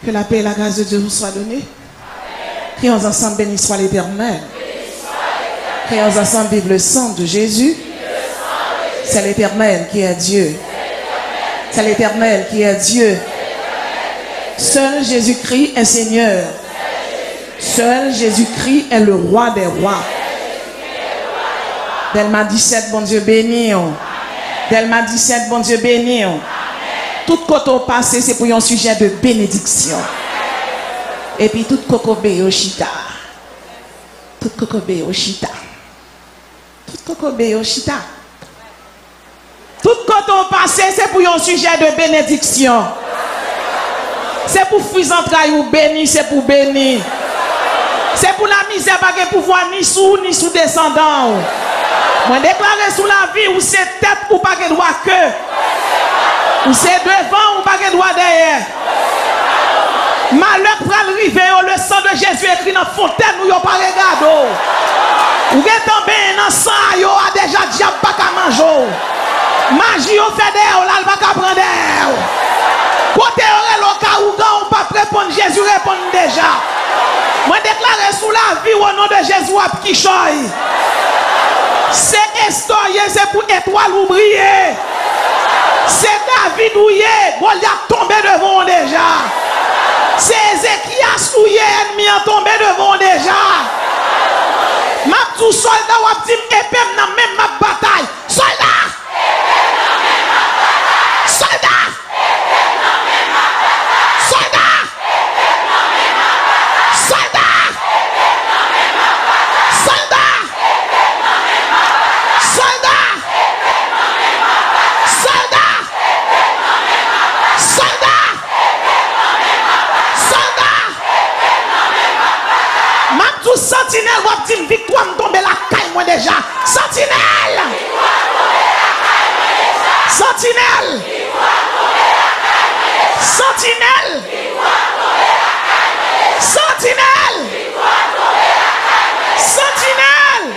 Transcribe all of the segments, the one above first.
Que la paix et la grâce de Dieu vous soient données. Prions ensemble, béni soit l'Éternel. Prions ensemble, vive le sang de Jésus. C'est l'Éternel qui est Dieu. C'est l'Éternel qui est Dieu. Seul Jésus-Christ est Seigneur. Seul Jésus-Christ est le roi des rois. Delma 17, bon Dieu béni. Delma 17, bon Dieu béni. Tout côté au passé, c'est pour un sujet de bénédiction. Et puis tout kokobé au chita. Tout kokobé au chita. Tout kokobé au chita. Tout côté au passé, c'est pour un sujet de bénédiction. C'est pour fruits entrailles ou béni, c'est pour bénir. C'est pour la misère, pas de pouvoir ni sous descendant. Moi déclarer sous la vie où c'est tête ou pas de droit que. Ou c'est devant ou pas de droit derrière. Malheur pour arriver, le sang de Jésus écrit dans la fontaine où il n'y a pas regardé. Ou est tombé dans le sang, il a déjà diable pas qu'à manger. Magie au fait d'air, là, il va pas prendre d'air. Côté le cas où on pas répondre, Jésus répond déjà. Moi déclarer sous la vie au nom de Jésus qui choisit. C'est historien, c'est pour étoile ou briller. C'est David ouillé, Goliath tombé devant déjà. C'est Ézéchias ouillé, ennemi a tombé devant déjà. Ma tout soldat ou dit épée dans même ma bataille. Soldat! Soldat! Soldat! Soldat! Soldat! Soldat! Soldat! Soldat! Soldat! Même tout sentinelle va dire victoire me tomber la caille moi déjà. Sentinelle! Sentinelle! Sentinelle! Sentinelle! Sentinelle!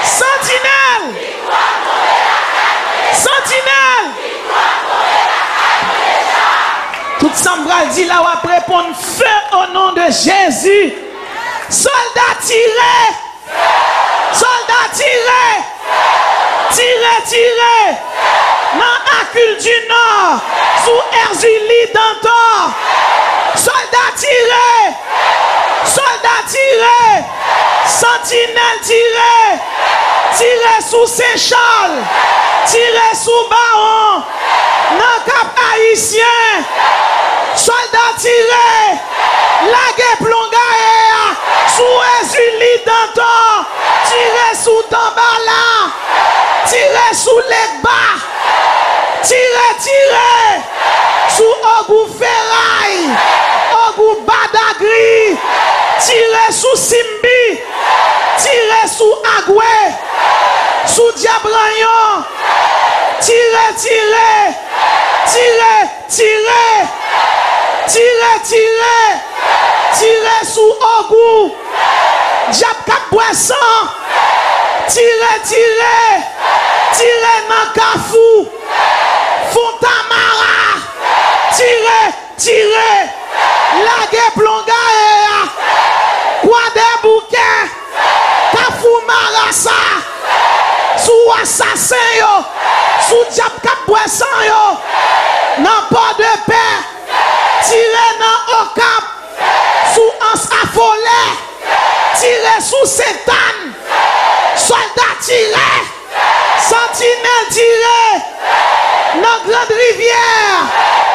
Sentinelle! Sentinelle! Tout Sambral dit là, on va répondre feu au nom de Jésus. Soldats tirez! Soldats tirez! Tirez, tirez! Dans Acule du Nord, sous Erzuli d'Antor. Soldats tirez! Soldats tirez! Sentinelle tirez! Tirez sous Saint-Charles! Tirez sous Baron! Dans Cap Haïtien! Soldats tirez! Laguez plongae! Sous Erzuli d'Antor! Tirez sous Tambala! Tirez sous Legba! Tirez, tirez! Sous Ogou Ferraille! Ogou Badagri! Tirez sous Simbi! Tirez sous Agoué! Sous Diabranyon! Tirez, tirez! Tirez, tirez! Tirez, tirez! Tirez sous Ogou! Diab Cap-Boisson! Tirez, tirez! Tirez dans Kafou! Fontamara! Tirez, tirez! Laguez plongae! Kouade Bouquet! Kafou Marassa! Sous assassin yo! Sous Diab Cap-Boisson yo! Dans Port de Paix! Tirez dans Okap! Sous Ans Affolé! Tirez sous Sainte-Anne! Soldats tirez! Sentinelle tirez! Dans Grande Rivière!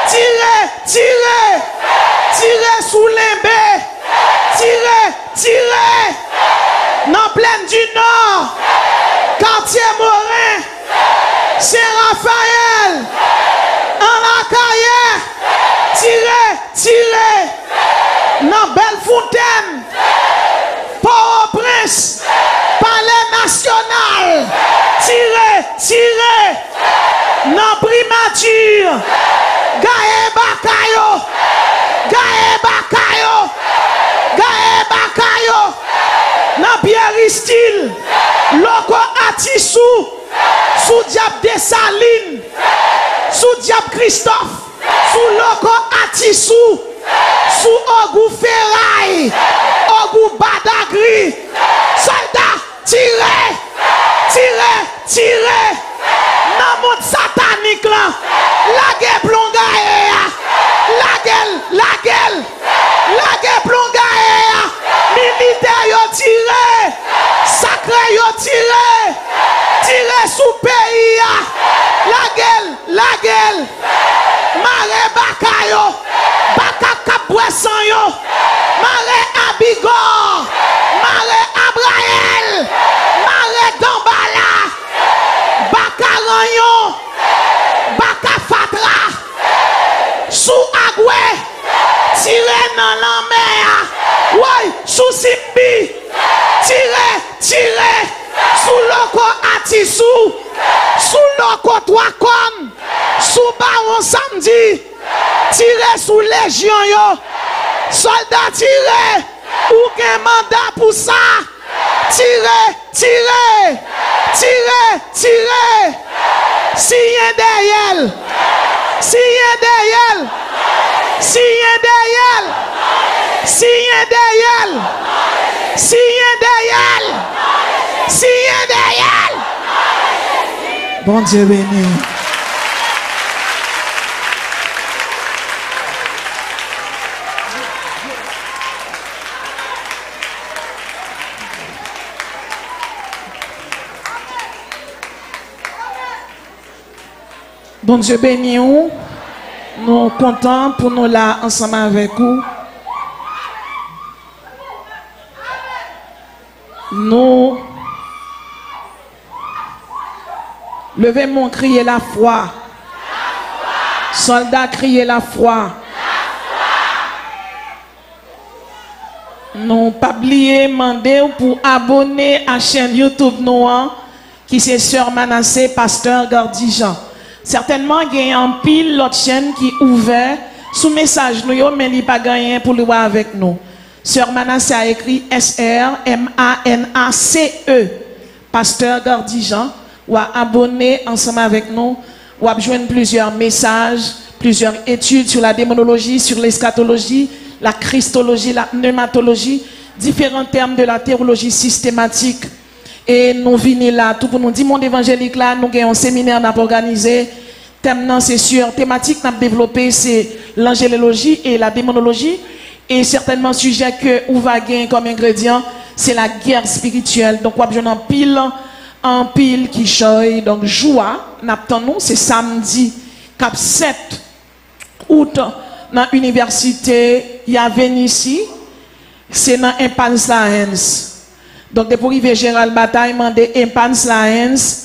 Tirez! Tirez! Tirez sous Limbé! Tirez! Tirez! Dans Plaine du Nord! Quartier Morin! Saint-Raphaël! En Acaille! Tirez! Tirez! Dans Bellefontaine! Port-au-Prince! Palais National! Tirez! Tirez! Dans Primature! Gaé Bakayo! Gaé Bakayo! Gaé Bakayo! Dans Pierre-Istil! Loco Atissou! Sous Diable Dessalines! Sous Diable Christophe! Sous Loco Atissou, sous Ogou Ferraille, Ogou Badagri, soldats, tirez, tirez, tirez, dans le monde satanique là, la guerre plongaye, la guerre plongaye, militaire yo tiré, sacré yo tiré, tiré sous pays, la gueule, Mare Bakayo, Baka Kapwesan yo, Mare Abigor, Mare Abraël, Mare Dambala, Baka Ranyon, Baka Fatra, sous Agwe, tiré dans la mer, ouais, sous Simbi, tiré, sous Loko Atissou, sous Loko Twakon, sous Baron Samedi, tiré sous Légion yo, soldats tiré, ou qu'un mandat pour ça, tiré, si y'en derrière, bon Dieu béni. Bon Dieu béni nous. Nous sommes contents pour nous là ensemble avec vous. Nous levez mon crier la foi. Soldats crier la foi. Nous pas oublier demander pour abonner à la chaîne YouTube Noah qui c'est Sœur Manassé Pasteur Gardijan. Certainement il y a un pile l'autre chaîne qui ouvert sous message nous mais il pas gagné pour le voir avec nous. Sœur Manassé a écrit SRMANACE Pasteur Gardijan ou a abonné ensemble avec nous ou a joindre plusieurs messages, plusieurs études sur la démonologie, sur l'eschatologie, la christologie, la pneumatologie, différents termes de la théologie systématique. Et nous venons là, tout pour nous dire, monde évangélique là, nous avons un séminaire n'a pas organisé. Thème c'est sûr, thématique n'a développé, c'est l'angélologie et la démonologie. Et certainement, sujet que ou va gagner comme ingrédient, c'est la guerre spirituelle. Donc, on a en pile qui choye. Donc, joie, nous, c'est samedi, cap 7 août, dans l'université, il y a ici, c'est dans Impasse la Hens. Donc, depuis arriver Gérald Bataille, demandé Impasse la Hens,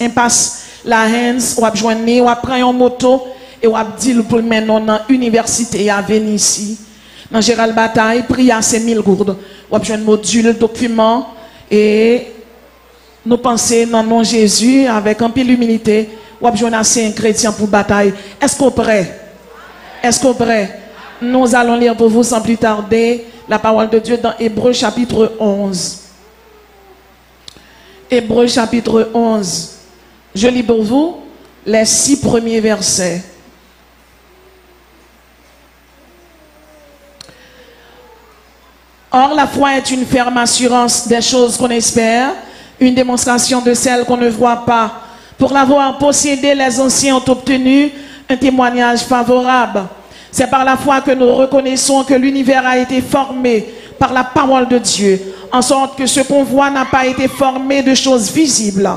on va joindre, on va prendre une moto et on va dire pour maintenant dans l'université, il y a ici. Dans Gérald Bataille, prier à 5000 gourdes. On va joindre module, document et nous pensons dans le nom de Jésus avec un peu d'humilité. On va joindre assez un chrétien pour bataille. Est-ce qu'on est prêt? Est-ce qu'on est prêt? Nous allons lire pour vous sans plus tarder la parole de Dieu dans Hébreux chapitre 11. Hébreux chapitre 11. Je lis pour vous les 6 premiers versets. Or, la foi est une ferme assurance des choses qu'on espère, une démonstration de celles qu'on ne voit pas. Pour l'avoir possédé, les anciens ont obtenu un témoignage favorable. C'est par la foi que nous reconnaissons que l'univers a été formé par la parole de Dieu, en sorte que ce qu'on voit n'a pas été formé de choses visibles.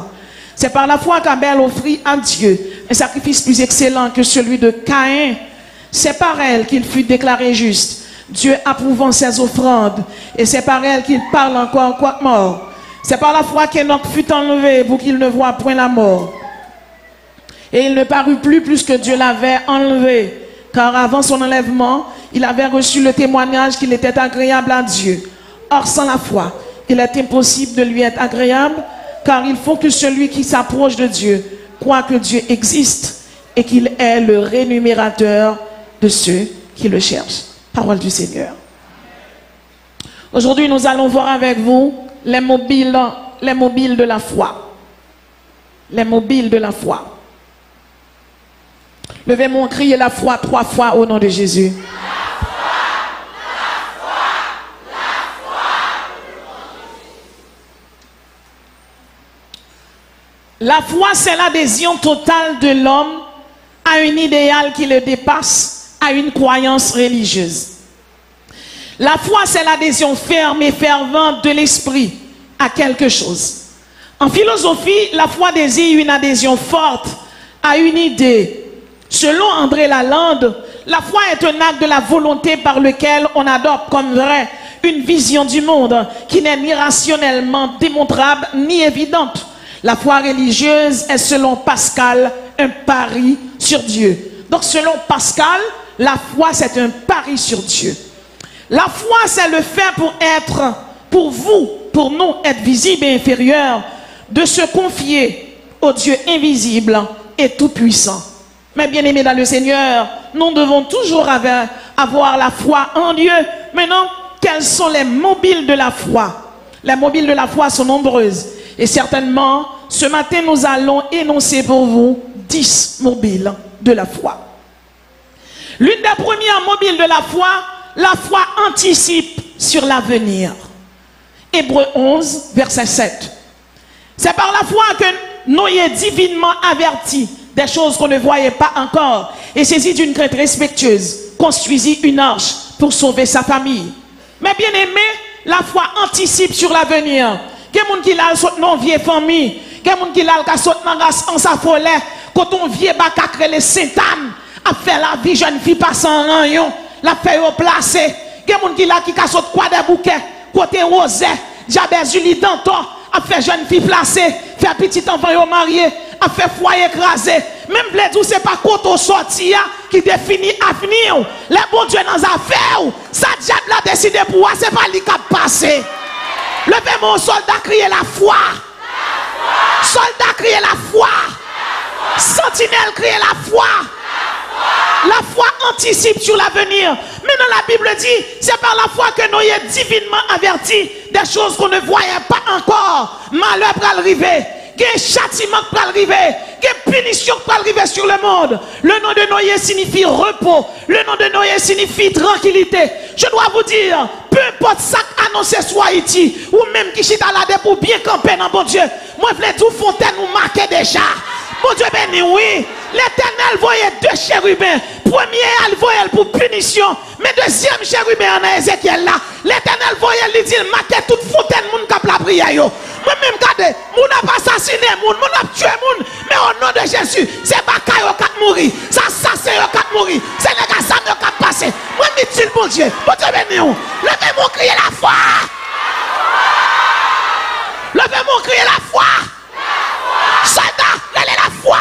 C'est par la foi qu'Abel offrit à Dieu un sacrifice plus excellent que celui de Caïn. C'est par elle qu'il fut déclaré juste, Dieu approuvant ses offrandes, et c'est par elle qu'il parle encore quoique mort. C'est par la foi qu'Enoch fut enlevé pour qu'il ne voie point la mort. Et il ne parut plus que Dieu l'avait enlevé, car avant son enlèvement, il avait reçu le témoignage qu'il était agréable à Dieu. Or, sans la foi, il est impossible de lui être agréable, car il faut que celui qui s'approche de Dieu croit que Dieu existe et qu'il est le rémunérateur de ceux qui le cherchent. Parole du Seigneur. Aujourd'hui, nous allons voir avec vous les mobiles de la foi. Les mobiles de la foi. Levez mon cri et la foi 3 fois au nom de Jésus. La foi, c'est l'adhésion totale de l'homme à un idéal qui le dépasse, à une croyance religieuse. La foi, c'est l'adhésion ferme et fervente de l'esprit à quelque chose. En philosophie, la foi désire une adhésion forte à une idée. Selon André Lalande, la foi est un acte de la volonté par lequel on adopte comme vrai une vision du monde qui n'est ni rationnellement démontrable ni évidente. La foi religieuse est, selon Pascal, un pari sur Dieu. Donc, selon Pascal, la foi, c'est un pari sur Dieu. La foi, c'est le fait pour vous, pour nous, être visible et inférieur, de se confier au Dieu invisible et tout-puissant. Mais bien aimés dans le Seigneur, nous devons toujours avoir la foi en Dieu. Maintenant, quels sont les mobiles de la foi? Les mobiles de la foi sont nombreuses. Et certainement, ce matin, nous allons énoncer pour vous 10 mobiles de la foi. L'une des premières mobiles de la foi anticipe sur l'avenir. Hébreux 11, verset 7. C'est par la foi que Noé, divinement averti des choses qu'on ne voyait pas encore, et saisi d'une crainte respectueuse, construisit une arche pour sauver sa famille. Mais bien aimé, la foi anticipe sur l'avenir. Quel monde qui l'a sauté dans vieille famille, quel monde qui l'a sauté dans sa folie, quand on vient bacacre les Saint-Anne, a fait la vie jeune fille passant en rayon, la fait au placé. Quel monde qui l'a qui a sauté quoi des bouquets, côté rosé, Jabez Julie Danton, a fait jeune fille placée, fait petit enfant au marié, a fait foyer écrasé. Même bled c'est pas quand on sortit qui définit l'avenir. Les bons dieux dans les affaires, ça diable a décidé pour moi, c'est pas lui qui a passé. Levez mon soldat, crier la foi. Soldat, crier la foi. Sentinelle, crier la foi. La foi anticipe sur l'avenir. Maintenant la Bible dit, c'est par la foi que Noé divinement averti des choses qu'on ne voyait pas encore. Malheur peut arriver, quel châtiment peut arriver, quelle punition peut arriver sur le monde. Le nom de Noé signifie repos. Le nom de Noé signifie tranquillité. Je dois vous dire, peu importe ça annoncé soit Haïti, ou même qui chita là pour bien camper dans bon Dieu. Moi je voulais tout fontaine nous marquer déjà. Bon Dieu béni, oui. L'Éternel voyait 2 chérubins. Premier, elle voyait pour punition. Mais deuxième chérubin en Ézéchiel là. L'Éternel voyait lui dire, marquez toute fontaine moun kap la prière yo. Moi-même, regardez, moun a pas assassiné moun, moun a tué moun. Mais au nom de Jésus, c'est bakayo qui mourir. Ça assassin yo qui mourir. C'est les gars ça qui passer. Moi, je dis, bon Dieu, bon Dieu béni. Levez-moi crier la foi. Levez-moi crier la foi. Soldat, quelle est la foi?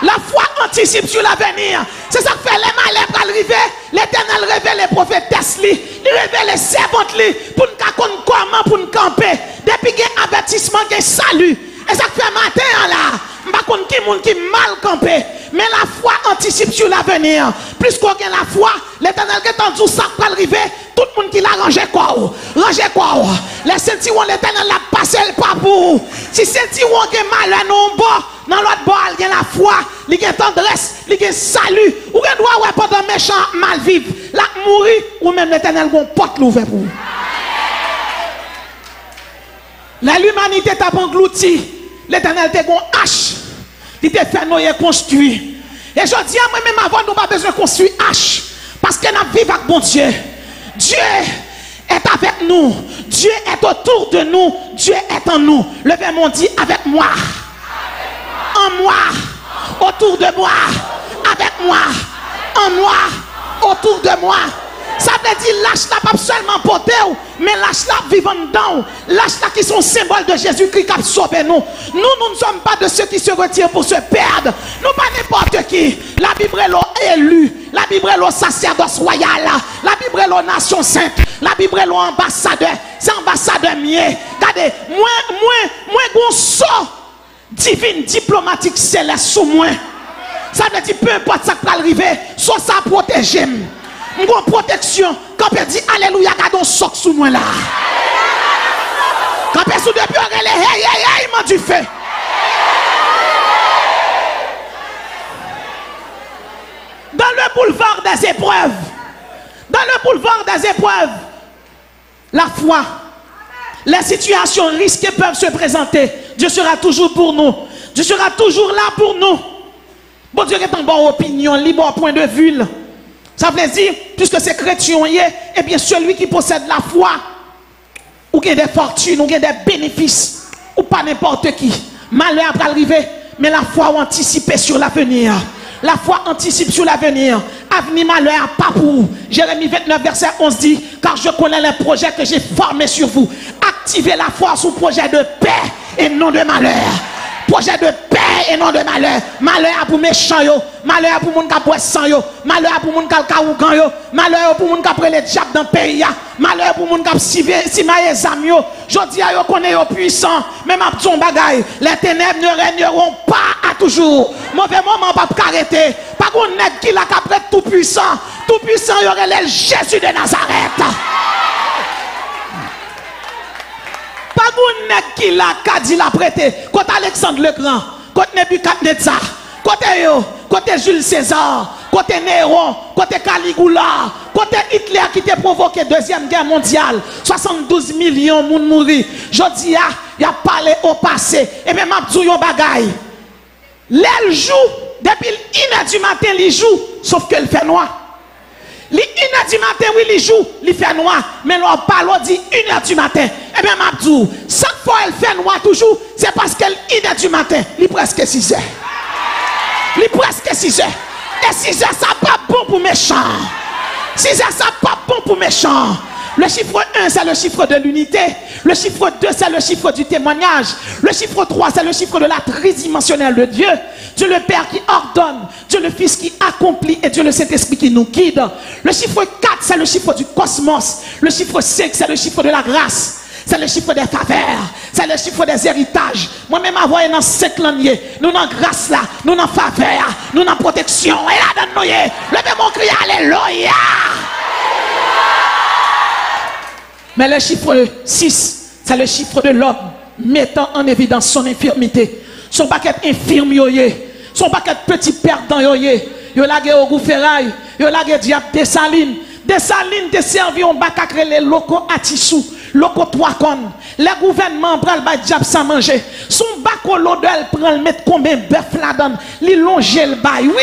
La foi anticipe sur l'avenir. C'est ça que fait les malins pour arriver. L'Éternel révèle les prophètes Tesli. Il révèle les servantes pour nous connaître comment pour nous camper. Depuis qu'il y a un avertissement, qu'il y a salut. Et ça fait matin là. Je ne sais pas qui monde qui mal campé. Mais la foi anticipe sur l'avenir. Plus qu'on a la foi, l'Éternel qui est en dessous, ça peut arriver. Tout le monde qui l'a rangé quoi? Rangé quoi? Les sentiments, l'Éternel l'a passé le pas pour. Si sentiments qui est mal, non bon, dans l'autre bord, il y a la foi, il y a tendresse, il y a salut. Ou il doit avoir pas de méchant mal vivre. Là, mourir, ou même l'Éternel va porte l'ouvert pour vous. L'humanité t'a englouti. L'Éternel t'a gon hache. Il t'a fait Noé construire. Et je dis à moi-même avant, nous pas besoin de construire hache. Parce que nous vivons avec bon Dieu. Dieu est avec nous. Dieu est autour de nous. Dieu est en nous. Levez-moi, dit avec moi. En moi. Autour de moi. Avec moi. En moi. Autour de moi. Ça veut dire lâche là pas seulement porter, mais lâche là vivant dedans. Lâche là qui sont symboles de Jésus-Christ qui a sauvé nous. Nous ne sommes pas de ceux qui se retirent pour se perdre. Nous pas n'importe qui. La Bible est élu. La Bible est le sacerdoce royal. La Bible est la nation sainte. La Bible est l'ambassadeur. C'est ambassadeur mien. Regardez, moi gon sort divine diplomatique céleste sous moi. Ça veut dire peu importe ça qui va arriver, soit ça protège. Une protection. Quand on dit alléluia, gardons soc sous moi là. Quand on sous depuis on relève, hey, man du feu. Dans le boulevard des épreuves, la foi, les situations risquées peuvent se présenter. Dieu sera toujours pour nous. Dieu sera toujours là pour nous. Bon Dieu est en bonne opinion, libre point de vue. Ça veut dire, puisque c'est chrétien, eh bien celui qui possède la foi, ou qui a des fortunes, ou qui a des bénéfices, ou pas n'importe qui, malheur après arriver, mais la foi anticipe sur l'avenir. La foi anticipe sur l'avenir. Avenir malheur, pas pour vous. Jérémie 29, verset 11 dit, car je connais les projets que j'ai formés sur vous. Activez la foi sur projet de paix et non de malheur. Projet de paix et non de malheur. Malheur pour méchants yo, malheur pour moun ka boit sang yo, malheur pour moun ka kaougan yo, malheur pour moun ka prendre les diables dans le pays ya, malheur pour moun ka simaye zam yo. Jodi a yo connaît yo puissant, même à ton bagay, les ténèbres ne régneront pas à toujours. Mauvais moment pas arrêter. Pas qu'on nèg qui la capre tout puissant y aurait le Jésus de Nazareth. Pas qu'on nèg qui la dit la prêter. Côté Alexandre le Grand, côté Nebuchadnezzar, côté Jules César, côté Néron, côté Caligula, côté Hitler qui t'a provoqué deuxième guerre mondiale, 72 millions de monde mourir. Jodi a, y a parlé au passé. Et bien m'a dit yon bagay. L'elle joue depuis 1h du matin, il joue, sauf qu'elle fait noir. Les 1h du matin, oui, il joue, il fait noir. Mais l'on parle, on dit 1h du matin. Eh bien, Mabdou, chaque fois elle fait noir toujours, c'est parce qu'elle 1h du matin, il est presque 6h. Il est presque 6h. Et 6h, ça pas bon pour méchant. 6h, ça pas bon pour méchant. Le chiffre 1, c'est le chiffre de l'unité. Le chiffre 2, c'est le chiffre du témoignage. Le chiffre 3, c'est le chiffre de la tridimensionnelle de Dieu. Dieu le Père qui ordonne, Dieu le Fils qui accomplit et Dieu le Saint-Esprit qui nous guide. Le chiffre 4, c'est le chiffre du cosmos. Le chiffre 5, c'est le chiffre de la grâce. C'est le chiffre des faveurs. C'est le chiffre des héritages. Moi-même, avoir dans 5 langues, nous dans grâce là, nous dans faveur, nous dans protection. Et là, dans nous, levez mon cri, alléluia. Mais le chiffre 6, c'est le chiffre de l'homme mettant en évidence son infirmité. Son paquet infirme, son paquet petit perdant, yo lagé au goufferail, yo lagé diable Dessalines. Dessalines te servi on bakakre les locaux atissou, locaux 3 connes. Les gouvernements prennent le diable sans manger. Son bacolo de elle prend le mettre combien bœuf là-dedans, li longe le bail, oui.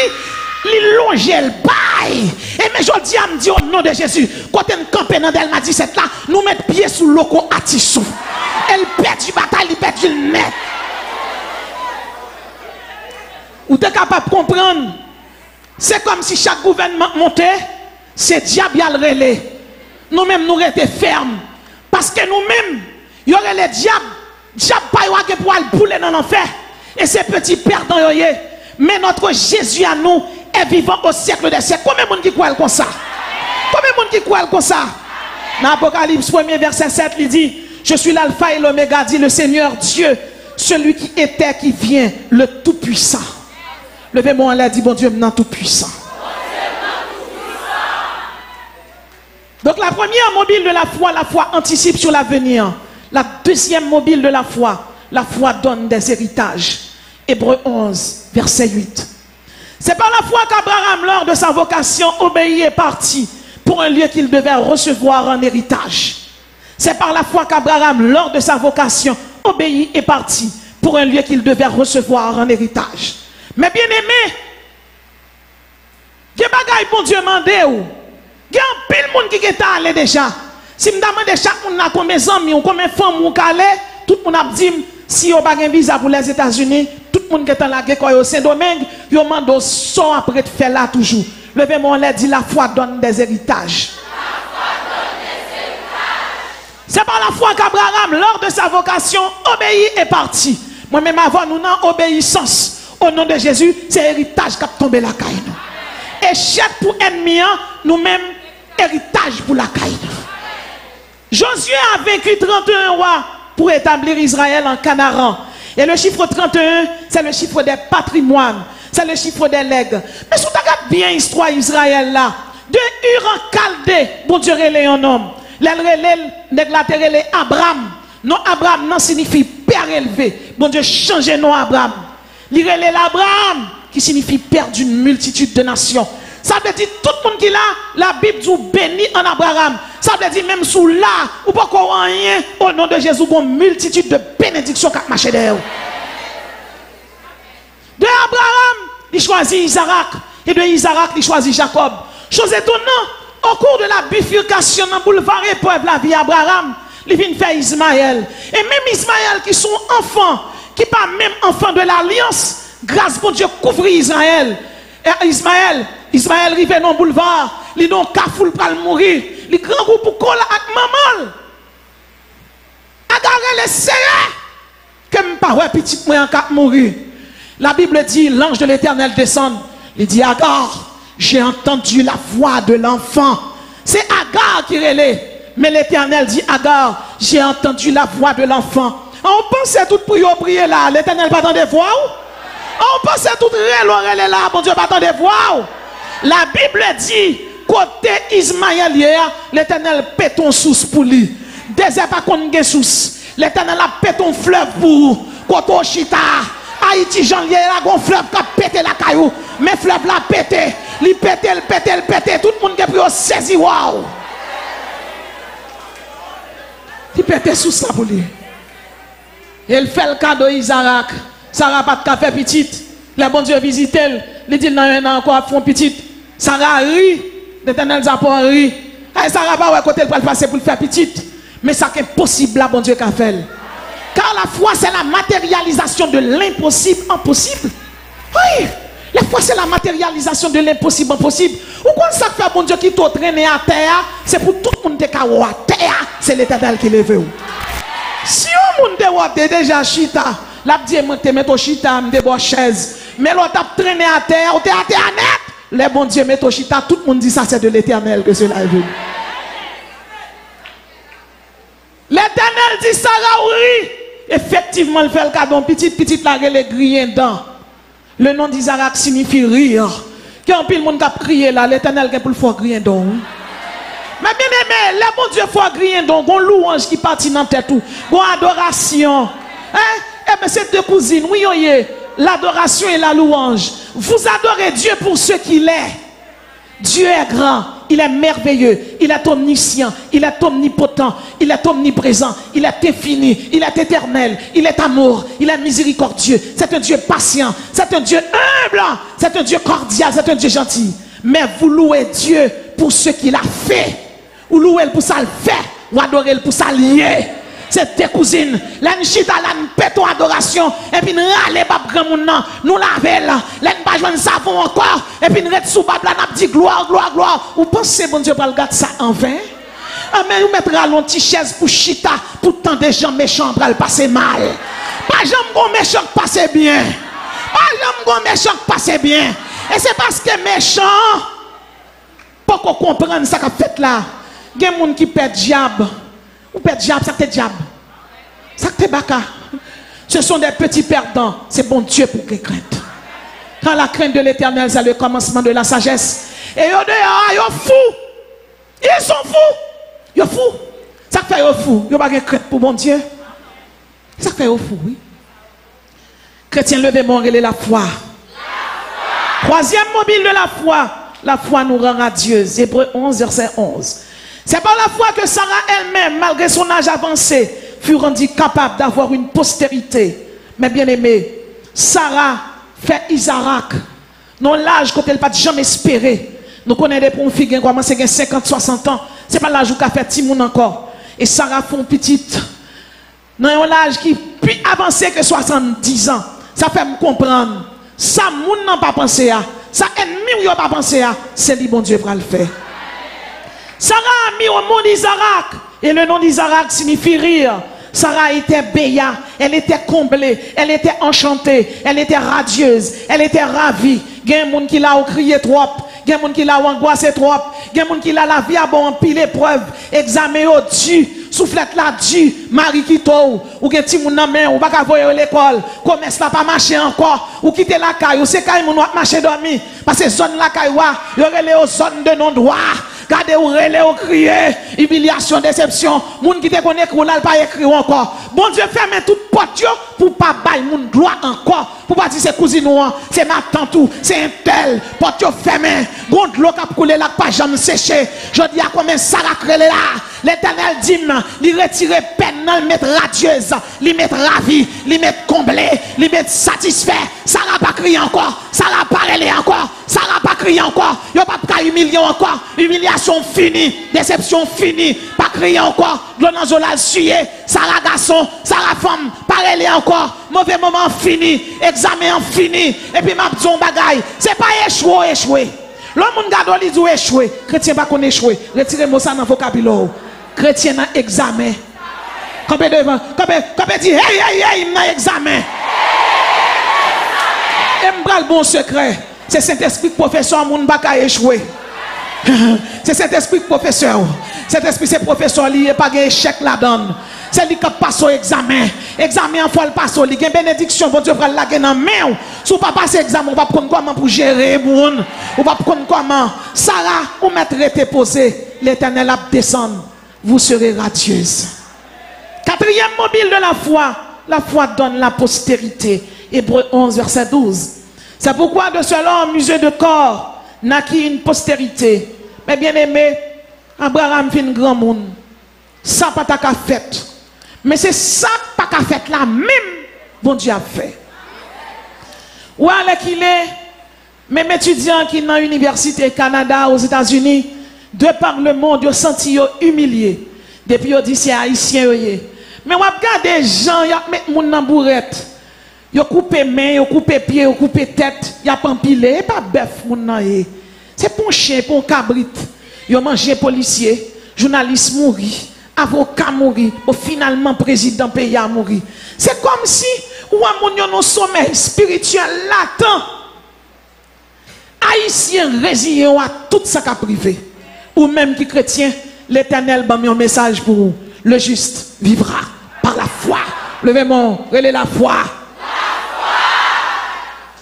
Li longe le bail. Et mais je dis à me dire au nom de Jésus, quand on campe dans Delma 17 là, nous mettons pied sous le loco atissou. Elle perd du bataille, elle perd du net. Ou t'es capable de comprendre, c'est comme si chaque gouvernement montait, c'est diable y a le relais. Nous-mêmes nous restons fermes. Parce que nous-mêmes, il y aurait les diables pas y pour aller bouler dans l'enfer. Et ces petits perdants, mais notre Jésus à nous est vivant au siècle des siècles. Combien de monde qui croit comme ça? Combien de monde qui croit comme ça? Dans Apocalypse 1er verset 7, il dit, je suis l'alpha et l'oméga, dit le Seigneur Dieu, celui qui était, qui vient, le Tout-Puissant. Levez-moi en l'air, dit bon Dieu, maintenant Tout-Puissant. Donc la première mobile de la foi anticipe sur l'avenir. La deuxième mobile de la foi donne des héritages. Hébreux 11, verset 8. C'est par la foi qu'Abraham, lors de sa vocation, obéit et partit pour un lieu qu'il devait recevoir en héritage. C'est par la foi qu'Abraham, lors de sa vocation, obéit et partit pour un lieu qu'il devait recevoir en héritage. Mais bien aimé, il y a des bon Dieu mandé ou il y a un pile monde qui est allé déjà. Si je demande chaque monde combien d'amis ou combien de femmes ou calé, tout le monde a dit si on n'a pas un visa pour les États-Unis, tout le monde qui est en la guerre au Saint-Domingue, il demande son après de faire là toujours. Levez-moi, on dit la foi donne des héritages. C'est par la foi qu'Abraham, lors de sa vocation, obéit et partit. Moi-même avant nous n'en obéissance. Au nom de Jésus, c'est héritage qui a tombé la caille. Échec pour ennemi, nous-mêmes, héritage pour la caille. Josué a vaincu 31 rois pour établir Israël en Canaan. Et le chiffre 31, c'est le chiffre des patrimoines. C'est le chiffre des legs. Mais si tu regardes bien l'histoire d'Israël là, de Ur en Chaldée, bon Dieu relève un homme. L'Angleterre Abraham. Non, Abraham non signifie père élevé. Bon Dieu change nom Abraham. L'Abraham qui signifie père d'une multitude de nations. Ça veut dire tout le monde qui là, la Bible dit béni en Abraham. Ça veut dire même sous là, ou pas qu'on rien, au nom de Jésus, une multitude de bénédictions qui marchent derrière. De Abraham, il choisit Isaac. Et de Isaac, il choisit Jacob. Chose étonnante, au cours de la bifurcation dans le boulevard épreuve la vie Abraham, il vient faire Ismaël. Et même Ismaël qui sont enfants, qui pas même enfants de l'alliance, grâce pour Dieu couvre Israël. Et Ismaël arrive dans le boulevard, il don kafoul pour mourir, il grand groupe pour coller avec maman. Agarrer les serrés, que me pas ouais petit moi en cap mourir. La Bible dit l'ange de l'Éternel descend. Il dit Agar, j'ai entendu la voix de l'enfant. C'est Agar qui relève. Mais l'Éternel dit Agar, j'ai entendu la voix de l'enfant. On pensait tout pour prier là, l'Éternel pas attendre voix. On pensait tout relève là, bon Dieu pas attendre voix. La Bible dit côté Ismaël l'Éternel pète ton source pour lui. Désert pas qu'on gagne source. L'Éternel a pète ton fleuve pour côté Chita. Haïti Jean lié là gon fleuve qui a pété la caillou. Mais fleuve là pété, il pété, tout le monde qui a pris au saisi waouh. Il pété sous ça pour lui. Il fait le cadeau Isaac. Sarah pas de café petite. Le bon Dieu visite elle. Il dit non, encore font petite. Sarah rit. L'Éternel a pas ri. Sarah pas ouais côté pour le passer pour le faire petite. Mais ça est possible là bon Dieu qu'a fait. Car la foi c'est la matérialisation de l'impossible en possible. Oui. La foi c'est la matérialisation de l'impossible en possible. Ou quand ça fait bon Dieu qui t'a traîné à terre, c'est pour tout le monde qui est à terre, c'est l'Éternel qui lève. Si on monde est déjà chita, la dit mets ton chita, me débord chaise. Mais l'autre a traîné à terre, on est à terre net. Les bon Dieu met ton chita, tout le monde dit ça c'est de l'Éternel que cela est venu. L'Éternel dit Sarah oui. Effectivement, il fait le cadeau petite la les grillés dedans. Le nom d'Isaac signifie rire. Quand pile monde a crié là, l'Éternel qui pour le faire griller dedans. Mais bien aimé, le bon Dieu faut griller dedans, gon louange qui partit dans tête tout, gon adoration. Eh bien c'est deux cousines, oui oui, l'adoration et la louange. Vous adorez Dieu pour ce qu'il est. Dieu est grand, il est merveilleux, il est omniscient, il est omnipotent, il est omniprésent, il est infini, il est éternel, il est amour, il est miséricordieux, c'est un Dieu patient, c'est un Dieu humble, c'est un Dieu cordial, c'est un Dieu gentil. Mais vous louez Dieu pour ce qu'il a fait, ou louez pour ça le fait, ou adorez pour ça lié. C'est tes cousines, la nchita la pète ton adoration, et puis nous râler pas grand monde nous laver là, la pas joindre savon encore, et puis nous reste sous bab là, n'a dit gloire, gloire, gloire. Vous pensez bon Dieu pas le garder ça en vain? Ah mais vous mettra une petite chaise pour chita, pour tant de gens méchants pour le passer mal. Pas jamais gon méchant passer bien. Pas jamais gon méchant passer bien. Et c'est parce que méchant pour qu'on comprenne ça qu'a fait là. Il y a des gens qui perdent diable. Ou perdent diable, ça te diable. Ça te baka. Ce sont des petits perdants. C'est bon Dieu pour qu'ils craignent. Quand la crainte de l'Éternel, c'est le commencement de la sagesse. Et ils sont fous. Ils sont fous. Ils sont fous. Ça fait ils fous. Ils n'ont pas de crainte pour bon Dieu. Ça fait ils fous, oui. Chrétien, levez-moi, relève la foi. Troisième mobile de la foi. La foi nous rend radieuse. Hébreux 11, verset 11. C'est par la foi que Sarah elle-même, malgré son âge avancé, fut rendue capable d'avoir une postérité. Mais bien aimé, Sarah fait Isaac. Non l'âge qu'on n'a pas jamais espéré. Nous connaissons des profils qui ont commencé à 50, 60 ans. Ce n'est pas l'âge où on a fait Timoun encore. Et Sarah fait une petite. Dans l'âge qui est plus avancé que 70 ans. Ça fait me comprendre. Ça, moun n'a pas pensé à. Ça, ennemi n'a pas pensé à. C'est lui, bon Dieu, pour le faire. Sarah a mis au nom d'Isaac. Et le nom d'Isaac signifie rire. Sarah était béa, elle était comblée, elle était enchantée, elle était radieuse, elle était ravie. Il y a des gens qui l'ont crié trop, il y a des gens qui l'ont angoissé trop, il y a des gens qui l'ont la vie à bon pile épreuve, examen au Dieu, soufflette là Dieu, mari qui t'ou, ou gen ti moun nan men, ou baka voyer à l'école, commerce là pas marcher encore, ou quitter la caille, ou c'est caille moun marcher dormi, parce que zone la caille wa, y aurait les zone de non droit. Gardez ou relais ou crier, humiliation, déception. Moun qui te connaît qu'on n'a pas écrit encore. Bon Dieu ferme toute porte Dieu pour pas bailler mon gloire encore. Pour pas dire c'est cousine ou c'est ma tante ou c'est un tel. Porte Dieu fermé. Gond l'eau qui a coulé là pas jamais séché. Je dis à combien ça a créé là. L'Éternel dit il retire peine, il met radieuse, il met ravi, il met comblé, il met satisfait. Ça n'a pas crié encore, ça n'a pas relé encore, ça n'a pas crié encore. Il n'y a pas humilié encore. Humiliation finie, déception finie, pas crier encore. L'onanzola sué, ça la garçon, ça la femme, pas relé encore. Mauvais moment fini, examen fini. Et puis ma bzon bagaille, c'est pas échoué. Le monde garde li dit échoué. Chrétien pas qu'on échoué. Retirez moi ça dans vocabulaire. Chrétien dans examen. Quand devant, quand dit hey dans examen. Et m'bral le bon secret. C'est Saint-Esprit professeur moun pas ka échoué. C'est Saint-Esprit professeur. Cet esprit c'est professeur lié pas échec la donne. C'est lui qui passe au examen. Examen en fois le passe au li. Gen bénédiction bon Dieu pral la gen dans main. Si vous pas passer examen, on va prendre comment pour gérer moun. On va prendre comment. Sarah, ou mettre te posé, l'Éternel a descendre. Vous serez radieuse. Quatrième mobile de la foi donne la postérité. Hébreux 11, verset 12. C'est pourquoi de cela, un musée de corps naquit une postérité. Mais bien aimé, Abraham fait un grand monde. Ça pas ta fait. Mais c'est ça pas ta fait là même, bon Dieu a fait. Ou alors qu'il est, même étudiant qui est dans l'université Canada aux États-Unis, de par le monde, ils ont senti humilié. Depuis ils dit c'est haïtien. Mais on regarde des gens, ils mettent mon dans bourrette. Ils coupent main, ils coupent pied, ils coupent tête, ils ont empilé, et pas bœuf mon nan. C'est pour un chien, pour un cabrit. Ils ont mangé policier, journaliste mouri, avocat mouri, finalement président pays a mouri. C'est comme si ou a un sommeil spirituel latent. Haïtien résilient à tout ça qu'a privé. Ou même qui chrétien, l'Éternel m'a mis un message pour vous. Le juste vivra par la foi. Levez-moi, relais la foi.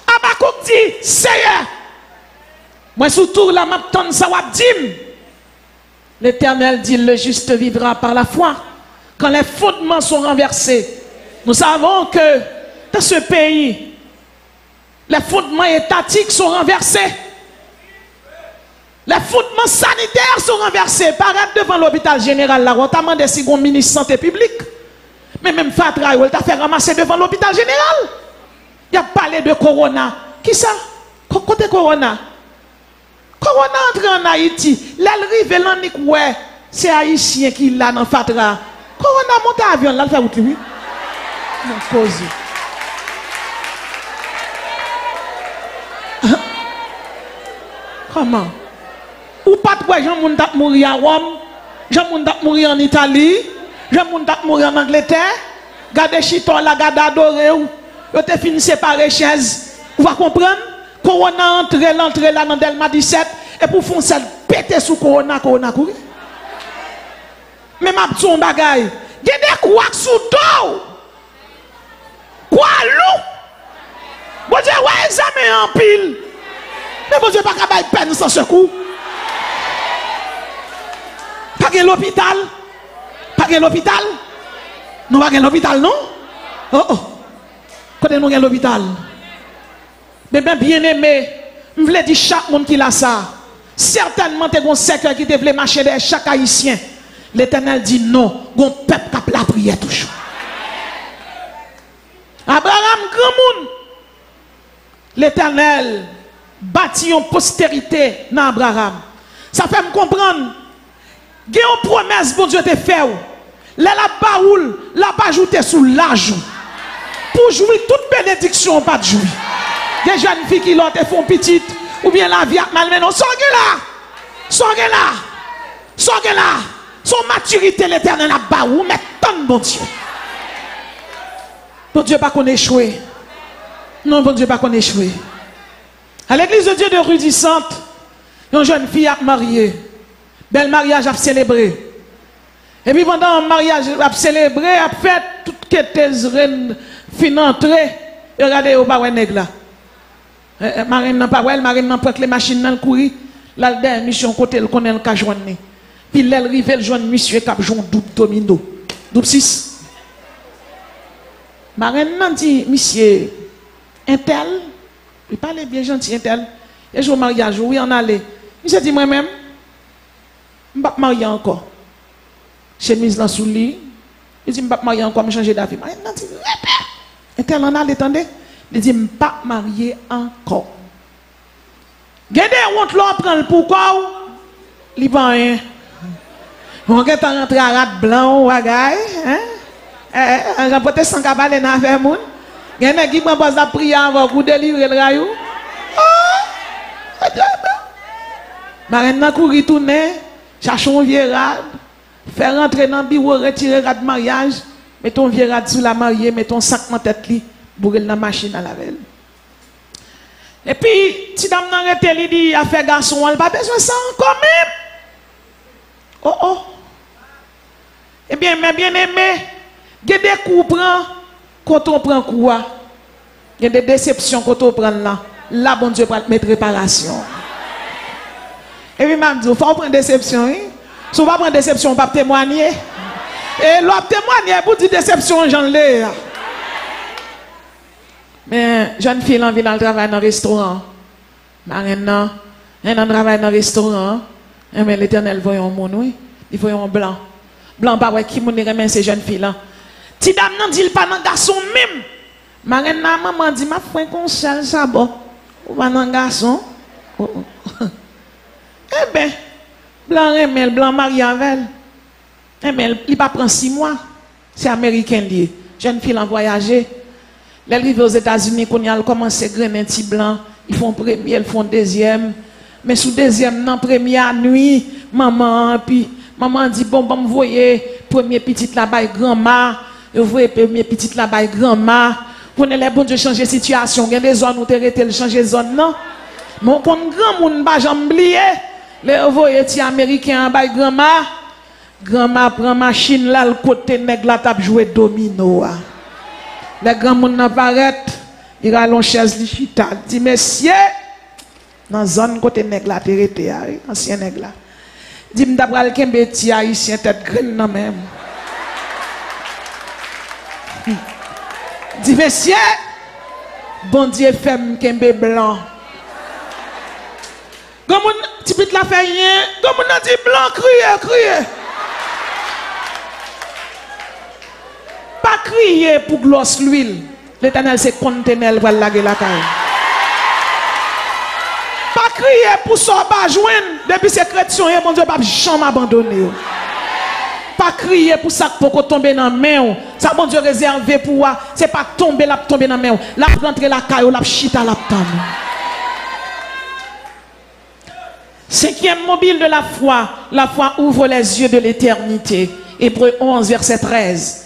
Abakouk dit, Seigneur, moi surtout la m'attend ça va dire. L'Éternel dit, le juste vivra par la foi. Quand les fondements sont renversés, nous savons que dans ce pays, les fondements étatiques sont renversés. Les fondements sanitaires sont renversés. Paraître devant l'hôpital général, là, notamment des secondes ministres de santé publique. Mais même Fatra, il t'a fait ramasser devant l'hôpital général. Il a parlé de Corona. Qui ça? Côté Corona. Corona entre en Haïti. L'alrive l'anique, ouais, c'est Haïtien qui l'a dans Fatra. Corona monte à avion, là, il fait où lui? Mon cause. Comment? Ou pas de quoi, Jean Moundak mourir à Rome, Jean Moundak mourir en Italie, Jean Moundak mourir en Angleterre, gardez chiton la, gardez adoré ou, vous te fini séparer chaise. Vous va comprendre? Corona l'entrée là dans Delma 17, et pour faire ça, péter sous Corona courir. Mais ma petite bagaille, il y a des couacs sous dos. Quoi, loup? Bon Dieu, ouais, examen en pile. Mais bon Dieu, pas qu'à peine sans secours. Pas que l'hôpital. Pas que l'hôpital. Nous pas que l'hôpital, non? Oh oh. Quand nous avons l'hôpital. Mais bien aimé, je voulais dire chaque monde qui a ça. Certainement, tu as un secret qui te voulait marcher derrière chaque haïtien. L'Éternel dit non. Gon peuple qui a la prière toujours. Abraham, grand monde. L'Éternel bâtit une postérité dans Abraham. Ça fait me comprendre. Il y a une promesse que Dieu te fait. Là, la baoule, la pas ajouter sous l'ajout. Pour jouir toute bénédiction, pas de jouir. Des jeunes filles qui l'ont font petite, ou bien la vie a malmené. Sorgez là. Son maturité, l'Éternel a baou, mais tant bon Dieu. Bon Dieu, pas qu'on échoué. Non, bon Dieu, pas qu'on échoué. À l'église de Dieu de Rudissante, une jeune fille a marié. Bel mariage a célébré. Et puis pendant le mariage a célébré, a fait toute quête reine fin entrée. Et regardez au bas nèg là. Marine n'a pas well, Marine n'a pas les machines dans le courir. Là dernière mission côté le connaît le cas joindre. Puis elle rive le joindre monsieur cap joint double domino. Double 6. Marraine dit, monsieur, un tel, il parlait bien gentil, un tel. Et je au mariage, oui, on allait. Monsieur dit moi-même, je ne vais pas marier encore. Chemise là sous le lit. Il dit, je ne vais pas marier encore, je vais changer d'avis. Marraine dit, un tel en allait, attendez. Il dit, je ne vais pas marier encore. Gardez honte là, prendre pourquoi? Il n'y a pas rien. On est rentré à rat blanc, ou à gaille, hein? On a porté sans cabale dans la moun. Il y a qui m'a posé la prière avant pour délivrer le rayou. Marraine n'a couru tourner, chercher un vieux rat, faire rentrer dans le bureau, retirer le rat de mariage, mettre ton vieux rat sous la mariée, mettre ton sac dans la tête, bourrer dans la machine à la veille. Et puis, si dame n'a arrêté, il dit, a fait garçon, elle n'a pas besoin de ça encore même. Oh oh. Eh bien, mes bien-aimés, il y a des coups quand on prend coup. Il y a des déceptions quand on prend là. Là, bon Dieu, pour mettre réparation. Et puis, je dis, il faut prendre déception. Hein? Si on va prendre déception, on va témoigner. Et l'autre témoigner pour dire déception, j'en ai. Mais jeune fille, elle vient travailler dans le restaurant. Maintenant, elle travaille dans le restaurant. Mais l'Éternel voit un monde, oui. Il voit un blanc. Blanc, pas ouais, qui m'a remis ces jeunes filles là. Ti dame nan dit pas nan garçon même. Marraine maman dit ma frère conseil ça bon. Ou pas nan garçon. Eh ben, blanc remel, blanc marié avec. Eh ben, il pas prend 6 mois. C'est américain lié. Jeune fille en voyager. Les arrivent aux États-Unis, quand ils commencent à grainer un petit blanc, ils font premier, ils font deuxième. Mais sous deuxième, dans première nuit, maman, puis maman dit, bon, me voyez, premier petit là-bas, grand-mère, vous voyez, premier petit là-bas, grand-mère. Vous n'avez les bons de changer situation. Il y a des zones où vous avez changer zone, non? Mais on compte grand monde, pas jamais oublié. Les voyez, les Américains, en bas, grand-mère. Grand-mère prend machine là, le côté nègre là, tape jouer domino. Les grands monde n'apparaissent, ils allent chaise li chita. Dit, messieurs, dans la zone côté nègre là, t'es ancien nègre là. Dit, m'dapra le kembe ti haïtien tête graine nan même. Dit, messieurs, bon Dieu fait m'kembe blanc. Comme on ti pit la fait rien, comme on a dit blanc, crier. Pas crier pour gloss l'huile. L'Éternel c'est contenel pour la caille. Pas crier pour ça pas joindre depuis ces chrétiens et mon Dieu pas jamais abandonner. Pas crier pour ça pour tomber dans main. Ça bon Dieu réservé pour c'est pas tomber dans main. La rentrer la caille la chita la tam. Cinquième mobile de la foi ouvre les yeux de l'éternité. Hébreux 11 verset 13.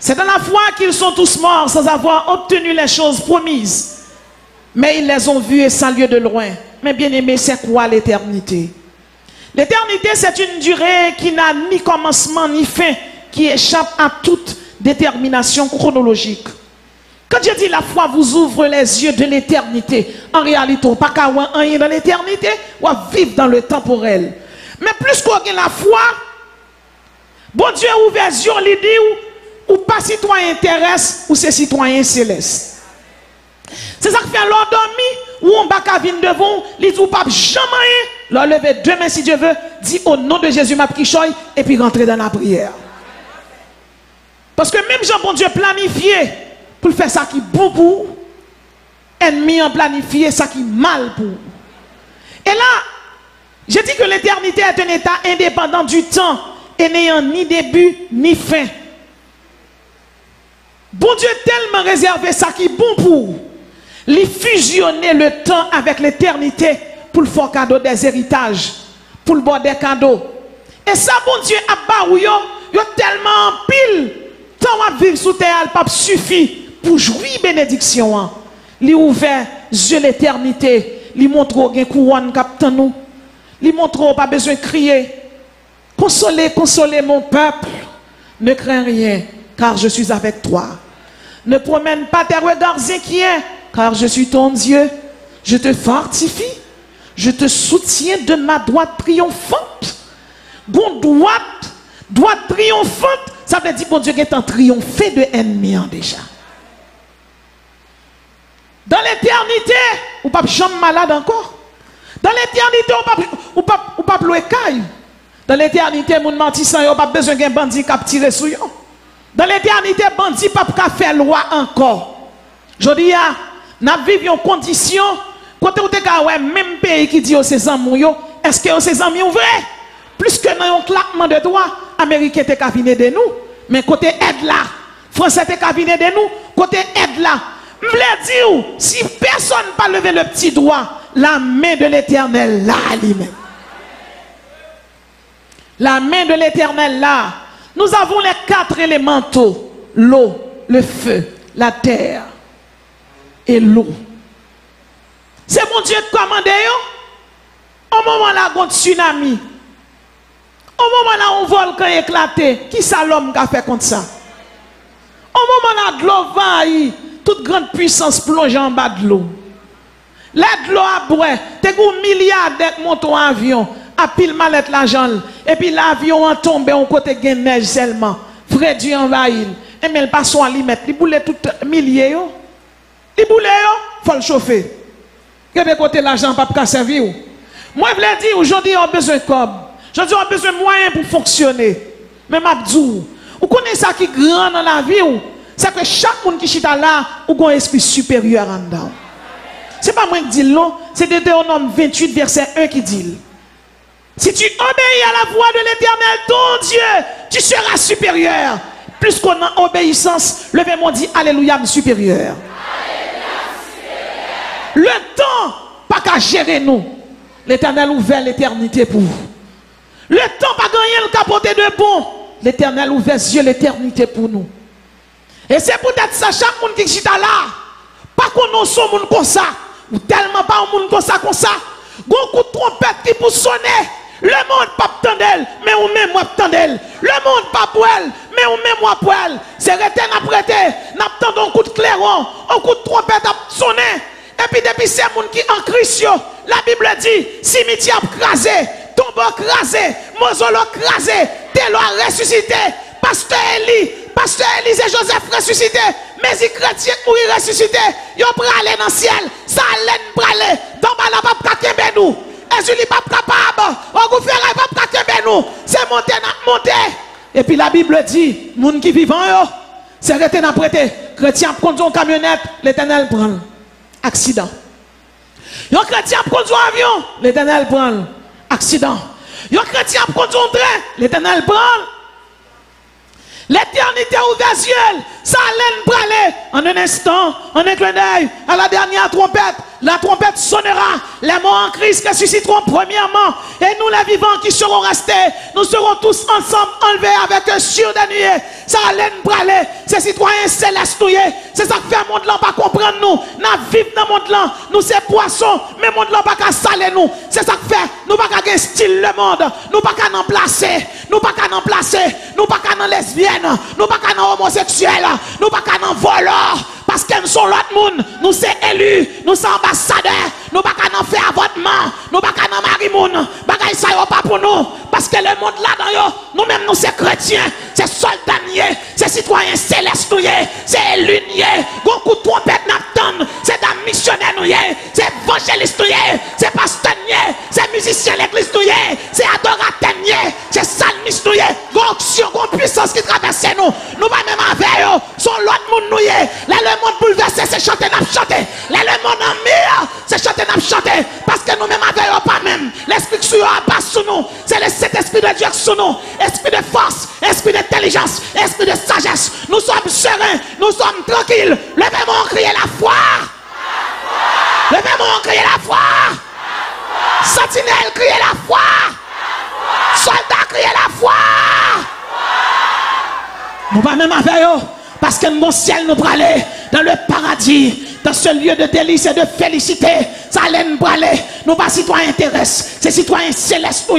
C'est dans la foi qu'ils sont tous morts sans avoir obtenu les choses promises. Mais ils les ont vus et salués de loin. Mais bien aimé, c'est quoi l'éternité? L'éternité, c'est une durée qui n'a ni commencement ni fin, qui échappe à toute détermination chronologique. Quand je dis la foi vous ouvre les yeux de l'éternité, en réalité, pas qu'à rien dans l'éternité, ou à vivre dans le temporel. Mais plus qu'on a la foi, bon Dieu ouvre les yeux, il dit ou pas citoyen terrestre ou c'est citoyen céleste. C'est ça qui fait l'endormi ou on va venir devant, il dit ou pas jamais leur lever demain si Dieu veut, dit au nom de Jésus m'a pris choix et puis rentrer dans la prière. Parce que même Jean bon Dieu planifié pour faire ça qui est bon pour ennemi en planifié ça qui est mal pour. Et là, je dis que l'éternité est un état indépendant du temps et n'ayant ni début ni fin. Bon Dieu tellement réservé ça qui est bon pour lui fusionner le temps avec l'éternité pour le faire cadeau des héritages, pour le boire des cadeaux. Et ça, bon Dieu, a barou yo tellement pile, temps à vivre sous terre, pas suffit pour jouir bénédiction. Lui ouvert yeux l'éternité, lui montre qu'il couronne captain nous, lui montre pas besoin de crier. Consolez mon peuple, ne crains rien, car je suis avec toi. Ne promène pas tes regards inquiets, car je suis ton Dieu. Je te fortifie, je te soutiens de ma droite triomphante. Bon droite triomphante, Ça veut dire que bon Dieu est en triomphé de ennemis déjà. Dans l'éternité, ou pas chambre malade encore. Dans l'éternité, ou pas louer caille. Dans l'éternité, mon mentissant, il pas besoin d'un bandit qui a tiré sur eux. Dans l'éternité, bandit pas faire loi encore. Je dis, nous vivons en condition, quand vous avez même pays qui dit aux amis, est-ce que ces amis sont vrais? Plus que dans un claquement de doigts, Américain était cabinet de nous, mais côté aide là, Français était cabinet de nous, côté aide là. Je voulais dire, si personne n'a pas levé le petit doigt, la main de l'Éternel là, lui-même. La main de l'Éternel là. Nous avons les 4 élémentaux, l'eau, le feu, la terre et l'eau. C'est mon Dieu qui commande. Au moment là, il y a un tsunami. Au moment là, un volcan éclaté. Qui ça l'homme qui a fait contre ça? Au moment là, de l'eau va, toute grande puissance plonge en bas de l'eau. Là, de l'eau a brûlé. T'es un milliardaire qui monte en avion. A pile mallette l'argent. Et puis l'avion a tombé en côté de neige seulement. Frère Dieu envahit. Et mais le passant à lui mettre. Il boule tout milliers. Il boule, faut le chauffer. Que de côté l'argent pas servir. Moi, je voulais dire, aujourd'hui, on a besoin de cob. Aujourd'hui, on a besoin de moyens pour fonctionner. Mais Mabdou, vous connaissez ça qui est grand dans la vie? C'est que chaque monde qui chita là, ou un esprit supérieur en dedans. Ce n'est pas moi qui dis non, c'est Deutéronome 28, verset 1 qui dit. Si tu obéis à la voix de l'Éternel, ton Dieu, tu seras supérieur. Plus qu'on a obéissance, levez-moi dit Alléluia, supérieur. Le temps, pas qu'à gérer nous. L'Éternel ouvert l'éternité pour vous. Le temps, pas gagner le capoté de bon. L'Éternel ouvert les yeux l'éternité pour nous. Et c'est peut-être ça, chaque monde qui est là, pas qu'on nous sommes monde comme ça, ou tellement pas un monde comme ça, gon coup de trompette qui pour sonner. Le monde pas t'endel, mais on même moi t'endel. Le monde pas pour elle, mais on même moi pour elle. C'est rester n'a prêté, n'a un coup de clairon, un coup de trompette à sonner. Et puis depuis ces monde qui en Christ, la Bible dit, cimetière crasé, tombeau crasé, mausolée crasé, Télo ressuscité, pasteur Élie et Joseph ressuscité, mais les chrétiens mourir ressuscité, ils ont aller dans le ciel, ça allait braller, dans la pape kakembe nous. Et je ne suis pas capable, on vous fera pas kakembe nous, c'est monter. Et puis la Bible dit, monde qui vivant, c'est rester n'a prêté, chrétien conduit une camionnette, l'Éternel prend. Accident. Yon chrétien conduit un avion, l'Éternel prend. Accident. Yon chrétien conduit un train, l'Éternel prend. L'éternité ouverte ciel, ça allait braler en un instant, en un clin d'œil, à la dernière trompette. La trompette sonnera, les morts en Christ ressusciteront premièrement, et nous les vivants qui serons restés, nous serons tous ensemble enlevés avec un sur des nuées. Ça allait braler, ces citoyens célestes, c'est ça que fait le monde là pas comprendre nous. Nous vivons dans le monde là, nous c'est poissons, mais le monde là pas qu'à saler nous. C'est ça que fait, nous pas qu'à style le monde, nous pas qu'à en placer, nous pas qu'à en placer, nous pas qu'à en lesbienne, nous pas qu'à en homosexuel, nous pas qu'à en voleur. Parce que nous sommes l'autre monde, nous sommes élus, nous sommes ambassadeurs, nous ne pouvons pas faire avortement, nous ne pouvons pas marier monde, bagaille ça pas pour nous. Parce que le monde là-dedans, nous-mêmes nous sommes chrétiens, c'est soldats, c'est citoyens célestes, c'est élus, beaucoup de trompettes n'attendent, c'est des missionnaires, c'est évangélistes, c'est pasteurs, c'est musiciens l'église, c'est adorateurs, c'est salmistes, l'onction, une puissance qui traverse nous, nous pas même avec eux, sont l'autre monde nous, là le monde bouleversé, c'est chanter, n'a chanter, là le monde en mire, c'est chanter, n'a chanter, parce que nous même avec eux pas même, l'esprit qui sur nous, c'est le Saint-Esprit de Dieu sur nous, esprit de force, esprit d'intelligence, esprit de sagesse, nous sommes sereins, nous sommes tranquilles, levez-moi crier la foi, levez-moi crier la foi, sentinelle crier la foi, soldat crier la foi, nous pas même avec eux, parce que mon ciel nous brûle dans le paradis, dans ce lieu de délice et de félicité, ça allait nous brûler. Nous pas citoyens terrestres, c'est citoyens célestes.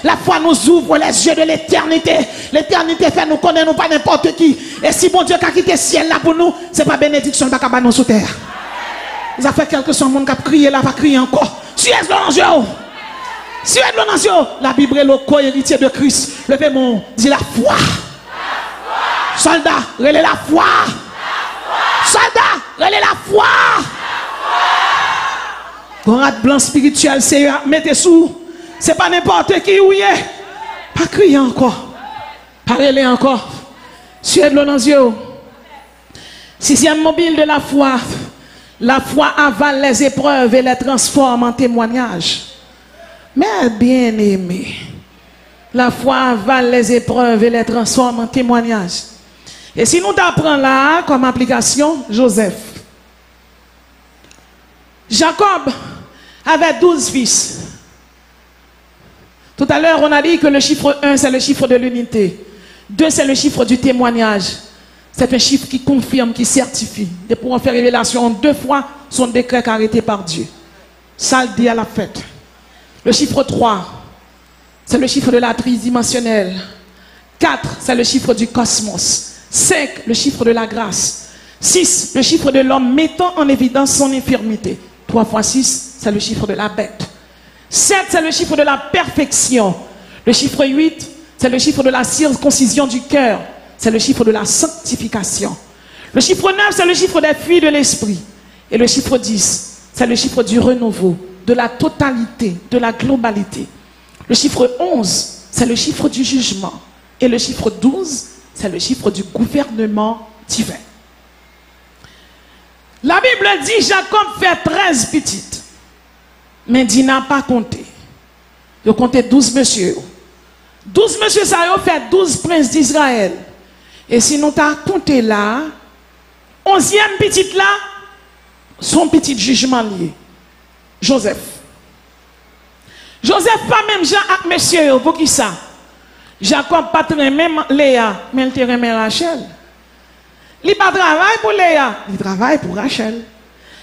La foi nous ouvre les yeux de l'éternité. L'éternité fait nous connaître, nous pas n'importe qui. Et si bon Dieu a quitté le ciel là pour nous, c'est pas bénédiction de pas nous sous terre. Vous avez fait quelque chose, monde qui a crié là, va crier encore. Si est l'ange, si est l'ange, la Bible est le co-héritier de Christ. Levez mon, dit la foi. Soldat, relais la foi. Soldat, relais la foi. Grand blanc spirituel, c'est mettez sous. C'est pas n'importe qui ou y est. Pas crier encore. Pas relais encore. Suez de l'eau dans les yeux. Sixième mobile de la foi. La foi avale les épreuves et les transforme en témoignage. Mais bien aimé, la foi avale les épreuves et les transforme en témoignage. Et si nous t'apprenons là comme application, Joseph. Jacob avait 12 fils. Tout à l'heure, on a dit que le chiffre 1, c'est le chiffre de l'unité. 2, c'est le chiffre du témoignage. C'est un chiffre qui confirme, qui certifie. De pouvoir faire révélation en 2 fois son décret arrêté par Dieu. Ça le dit à la fête. Le chiffre 3, c'est le chiffre de la tridimensionnelle. 4, c'est le chiffre du cosmos. 5, le chiffre de la grâce. 6, le chiffre de l'homme mettant en évidence son infirmité. 3 fois 6, c'est le chiffre de la bête. 7, c'est le chiffre de la perfection. Le chiffre 8, c'est le chiffre de la circoncision du cœur. C'est le chiffre de la sanctification. Le chiffre 9, c'est le chiffre des fruits de l'esprit. Et le chiffre 10, c'est le chiffre du renouveau, de la totalité, de la globalité. Le chiffre 11, c'est le chiffre du jugement. Et le chiffre 12, c'est le chiffre du gouvernement divin. La Bible dit Jacob fait 13 petites. Mais il n'a pas compté. Il a compté 12 messieurs. 12 messieurs, ça a fait 12 princes d'Israël. Et si nous t'as compté là, 11e petite là, son petit jugement lié. Joseph. Joseph pas même Jean avec messieurs, pour qui ça? Jacob pas très même Léa, mais il te remet Rachel. Il pas travaille pour Léa, il travaille pour Rachel.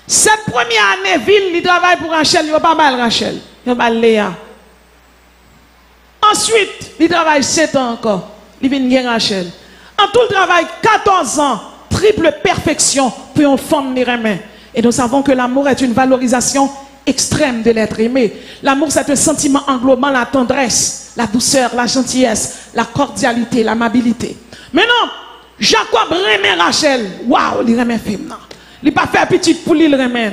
Cette première année, ville, il travaille pour Rachel, il va pas mal Rachel, il va Léa. Ensuite, il travaille 7 ans encore, il vient gagner Rachel. En tout le travail, 14 ans, triple perfection pour une femme ni remet. Et nous savons que l'amour est une valorisation extrême de l'être aimé. L'amour, c'est un sentiment englobant la tendresse, la douceur, la gentillesse, la cordialité, l'amabilité. Maintenant, Jacob remet Rachel. Waouh, il remet femme. Il n'a pas fait petit pour lui, il remet.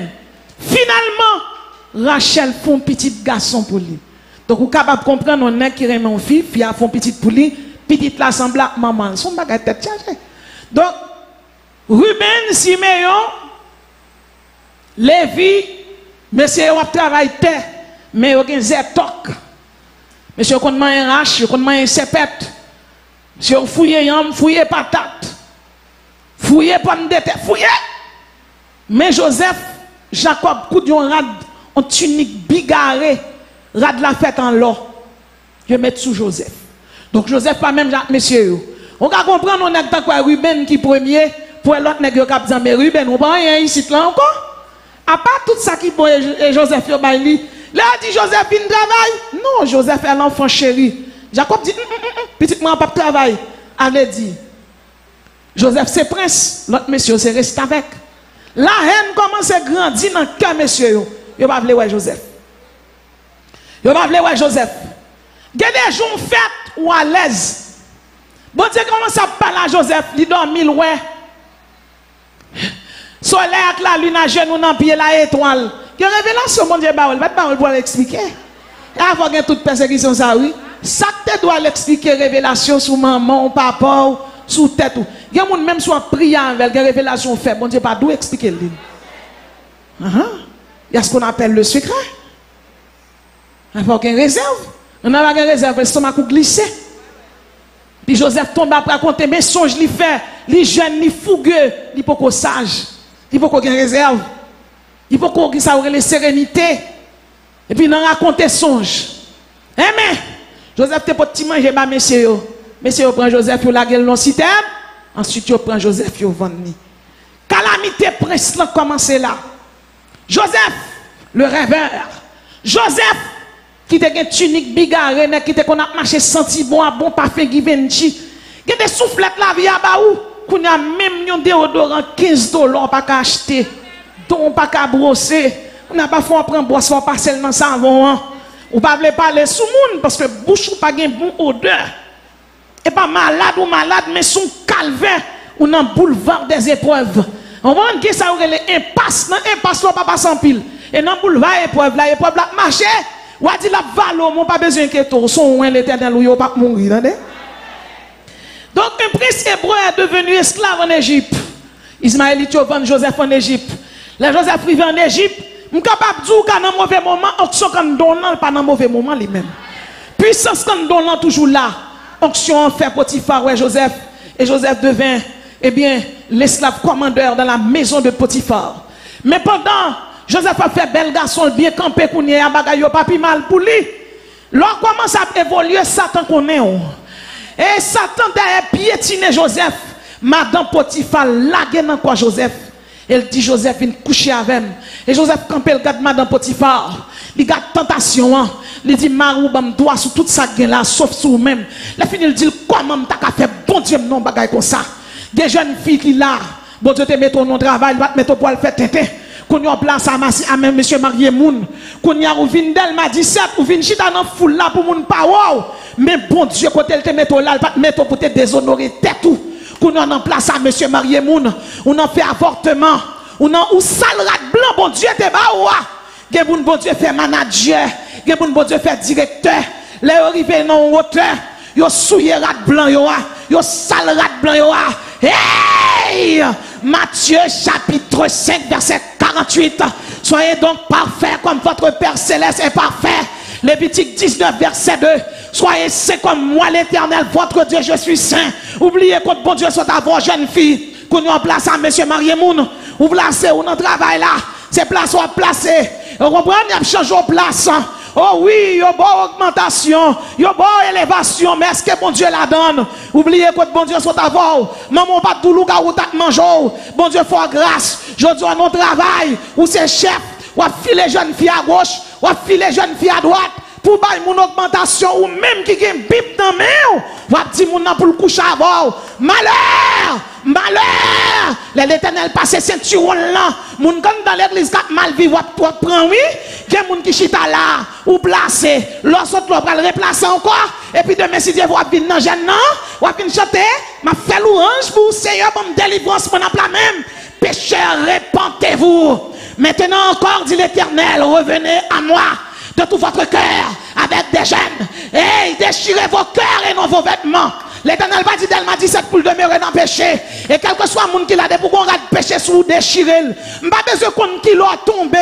Finalement, Rachel fait un petit garçon pour lui. Donc, vous êtes capable de comprendre, on est qui remet une fille, fille a fait un petit pour lui, petite la semble à maman. Son bagage tête chargée. Donc, Ruben, Siméon, Lévi, monsieur, on travaille terre, mais on a un zétok. Monsieur, on a un hache, on a un sépète. Monsieur, on fouille yam, fouille patate. Fouille pomme de terre, fouille. Mais Joseph, Jacob, coup de rad, en tunique bigarrée, rad la fête en l'or. Je mets sous Joseph. Donc Joseph, pas même Jacques, monsieur. On va comprendre, on a tant quoi Ruben qui premier, pour l'autre nègre qui a dit, mais Ruben, on va rien ici là encore. À part tout ça qui pour Joseph, là, il dit Joseph, il travaille. Non, Joseph est l'enfant chéri. Jacob dit, petit moi, pas travail. Avait dit, Joseph, c'est prince. L'autre monsieur, c'est reste avec. La haine commence à grandir dans le cœur, monsieur. Il va vouloir Joseph. Il va vouloir Joseph. Il y a des jours fêtes ou à l'aise. Bon Dieu commence à parler à Joseph. Il dort mille ouais. Soleil avec la lune à genoux dans pied la étoile. Il y a une révélation, mon Dieu, il va pas pour l'expliquer. Il va avoir toute persécution, ça oui. Ça te doit l'expliquer, révélation sur maman, papa, sur tête. Il y a des gens même soit priant avec des révélations faites. Bon Dieu, pas d'où expliquer le Il y a ce qu'on appelle le secret. Il n'y a aucune réserve. On n'a pas de réserve, le stomac glissé. Puis Joseph tombe après raconter mes songes, il fait, les jeunes, les fougueux, il faut qu'on sage, il faut qu'on ait réserve, il faut qu'on ait les sérénité. Et puis il raconte songes. Eh mais, Joseph te petit manger, bah messieurs, messieurs prend Joseph, il la gueule non citerne, ensuite il prend Joseph, il vend. Calamité presque commence là. Joseph, le rêveur, Joseph, qui te une tunique bigarrée, qui te qu'on a marché senti bon à bon parfum Givenchy, qui te soufflette la vie à baou, qu'on a même un déodorant $15 pas qu'à acheter, dont pas qu'à brosser, on n'a pas fait prendre boisson parcelle dans savon, ou pas voulez parler sous monde parce que bouche ou pas gain bon odeur, et pas malade ou malade mais son cas calvaire ou dans boulevard des épreuves. On va dire ça aurait les impasses, non impasse là pas sans pile. Et dans boulevard épreuve là marcher, ou a dit la valo, mon pas besoin que tout son l'Éternel ou yo pas mourir, entendez? Donc un prince hébreu est devenu esclave en Égypte. Ismaëlite vend Joseph en Égypte. Les Joseph arrivé en Égypte, je suis capable de dire qu'à un mauvais moment, onction quand donnant pas dans mauvais moment lui-même. Puissance quand donnant toujours là. Onction fait Potiphar ouais Joseph et Joseph devint l'esclave commandeur dans la maison de Potiphar. Mais pendant Joseph a fait bel garçon bien campé qu'on y a bagaille pas pi mal pour lui. Là commence à évoluer Satan connaît. Et Satan a piétiné Joseph. Madame Potiphar lagué dans quoi Joseph. Elle dit Joseph vient coucher avec elle. Et Joseph campé le garde Madame Potiphar. Il garde tentation. Il dit Marou bam doigt sur tout ça là sauf sur même. La fin il dit comment t'as qu'à faire bon Dieu non bagaille comme ça. Des jeunes filles qui là bon Dieu te met ton travail va te mettre pour le faire tintin. Qu'on y a place à même monsieur marié moun. Qu'on y a ou vin d'elle m'a 17 ou vin chita dans foule là pour moun pas wow. Mais bon Dieu quand elle te met là va te mettre pour te déshonorer tête tout. Qu'on y a en place à monsieur marié moun. On en fait avortement. On en ou sale rat blanc bon Dieu te ba ou. Gen bon Dieu fait manager. Gen bon Dieu fait directeur. Les arrivé dans hauteur. Yo souillé rat blanc yo sale rat blanc yo. Hey! Matthieu chapitre 5 verset 48. Soyez donc parfaits comme votre Père céleste est parfait. Lévitique 19 verset 2. Soyez saints comme moi l'Éternel votre Dieu je suis saint. Oubliez que bon Dieu soit à vos jeunes filles. Qu'on y a place à monsieur Marie-Moun. Ou placez ou dans travail là. Ces places sont placées. Vous comprenez? Il y a changé de place. Oh oui, il y a une bonne augmentation, il y a une bonne élévation, mais est-ce que bon Dieu la donne? Oubliez que bon Dieu soit à vous. Maman pas tout le gars ou t'as mangé. Bon Dieu fait grâce. Je dis à notre travail, ou c'est chef, ou à filer jeunes filles à gauche, ou à filer jeunes filles à droite, pour bailler mon augmentation, ou même qui a une bip dans main, ou à dire mon pour le coucher avant. Malheur! Malheur! L'Éternel passe ceinturon là. Moun quand dans l'église cap mal vivre ou prend oui, gen moun qui chita là ou placé, l'autre l'on va le replacer encore et puis demain si Dieu va venir dans jeune non, ou venir chanter, m'a fait louange pour Seigneur pour me délivrance pendant la même. Pécheurs, repentez-vous. Maintenant encore dit l'Éternel, revenez à moi de tout votre cœur avec des jeunes. Hey, déchirez vos cœurs et non vos vêtements. L'Éternel va dire d'elle m'a dit c'est pour demeurer dans le péché. Et quel que soit le monde qui l'a dit pour qu'on rate péché sous déchirer. Je n'ai pas besoin qu'on qui l'a tombé.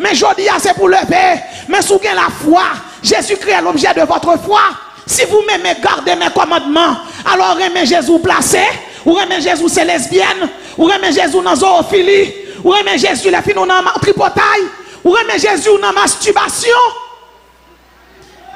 Mais je dis c'est pour lever. Mais si vous avez la foi, Jésus-Christ est l'objet de votre foi. Si vous m'aimez, gardez mes commandements. Alors aimez Jésus placé. Ou aimez Jésus c'est lesbienne. Ou aimez Jésus dans zoophilie. Ou aimez Jésus les filles dans tripotaille. Ou aimez Jésus dans masturbation.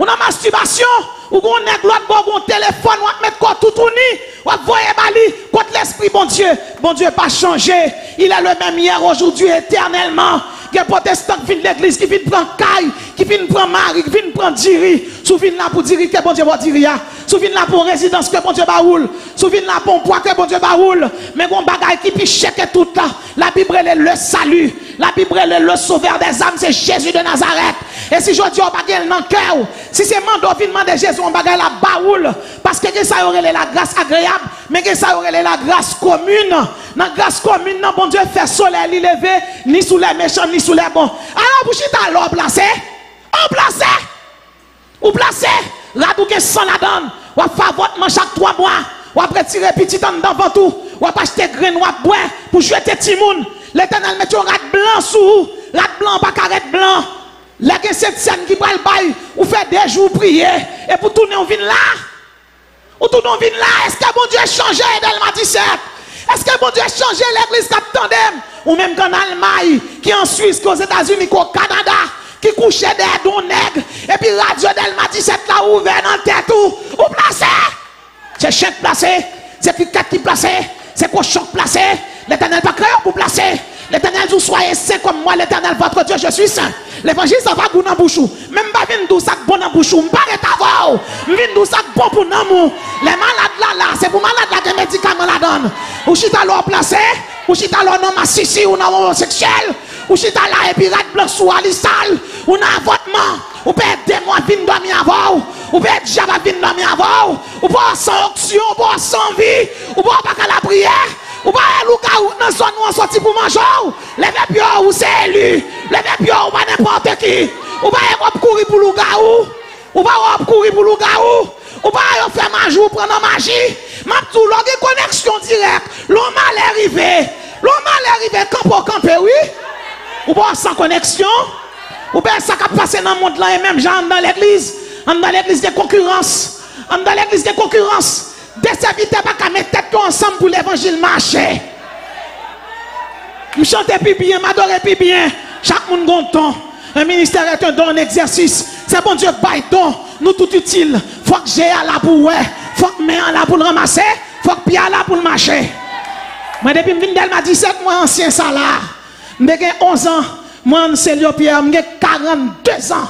Ou dans masturbation. Ou qu'on est l'autre bon téléphone, ou mettre quoi tout ni, ou voyer bali contre l'esprit bon Dieu pas changé, il est le même hier aujourd'hui éternellement. Il y a des protestants qui viennent de l'église, qui viennent prendre caille, qui viennent prendre mari, qui viennent prendre diri, souviens là pour dire que bon Dieu va dire, souviens là pour résidence que bon Dieu baoule, souviens là pour poids que bon Dieu baoule, mais bon bagaille qui piche que tout là, la Bible est le salut, la Bible est le sauveur des âmes, c'est Jésus de Nazareth. Et si je dis on bagaille dans le cœur, si c'est mandovinement de Jésus, on bagaille la baoule, parce que ça aurait la grâce agréable, mais que ça aurait la grâce commune. Dans la grâce commune, non, bon Dieu fait soleil levé, ni sous les méchants, ni sous les bons. Alors, vous chita l'eau placé, ou placé, radou que sans la donne, ou faire votre main chaque 3 mois, ou après tirer petit temps devant tout, ou acheter grain, ou boire pour jouer tes timoun. L'Éternel met un rat blanc sous, rat blanc, pas carrette blanc. Là, que cette scène qui va le bail, ou fait des jours prier, et pour tourner, on vient là. Ou tourner, on vient là. Est-ce que bon Dieu a changé dans le 17? Est-ce que bon Dieu a changé l'église cap tandem? Ou même qu'en Allemagne, qui en Suisse, qu'aux États-Unis, qu'au Canada, qui couchait des dons nègres, et puis Radio Delma 17 là ouvert dans le tête ou placé. C'est chien placé, c'est cricket qui placé, c'est cochon placé. L'Éternel pas créé pour placer. L'Éternel dit soyez saint comme moi, l'Éternel votre Dieu, je suis saint. L'évangile ça va bon dans bouchou. Même pas venir d'où ça bon dans bouchou, m'pare ta voix. Venir d'où ça bon pour nous. Les malades là, c'est pour malades là des médicaments la donne. Ou chita l'or placé, ou chita l'or non massissi ou non homosexuel, ou chita là et puis rat blanc sous alisal, ou non avortement, ou perd des mois vinn dormir avant, ou peut être déjà venir dans mes avant, ou pas sans option, ou pas sans vie, ou pas à la prière, ou pas à Lucas ou dans zone où on sorti pour manger, les pieds ou c'est élu, les pieds ou pas n'importe qui, ou pas courir pour Lucas ou pas courir pour Lucas ou pas faire manger ou prendre magie, m'a tout logé connexion directe, l'homme est arrivé, camper oui, ou pas sans connexion. Ou bien ça qui passe dans le monde là et même gens dans l'église de concurrence. Dans l'église de concurrence. Des serviteurs pas qu'à mettre tête ensemble pour l'évangile marcher. Je chante plus bien, m'adore plus bien. Chaque monde a un don. Un ministère est un don, un exercice. C'est bon Dieu bail don. Nous tout utile. Faut que j'ai à la pour ouais. Faut que j'ai à la pour le ramasser. Faut que Pierre à la pour le marcher. Moi depuis que m'a 17 mois ancien ça là. J'ai 11 ans. Moi, c'est Pierre, j'ai 42 ans.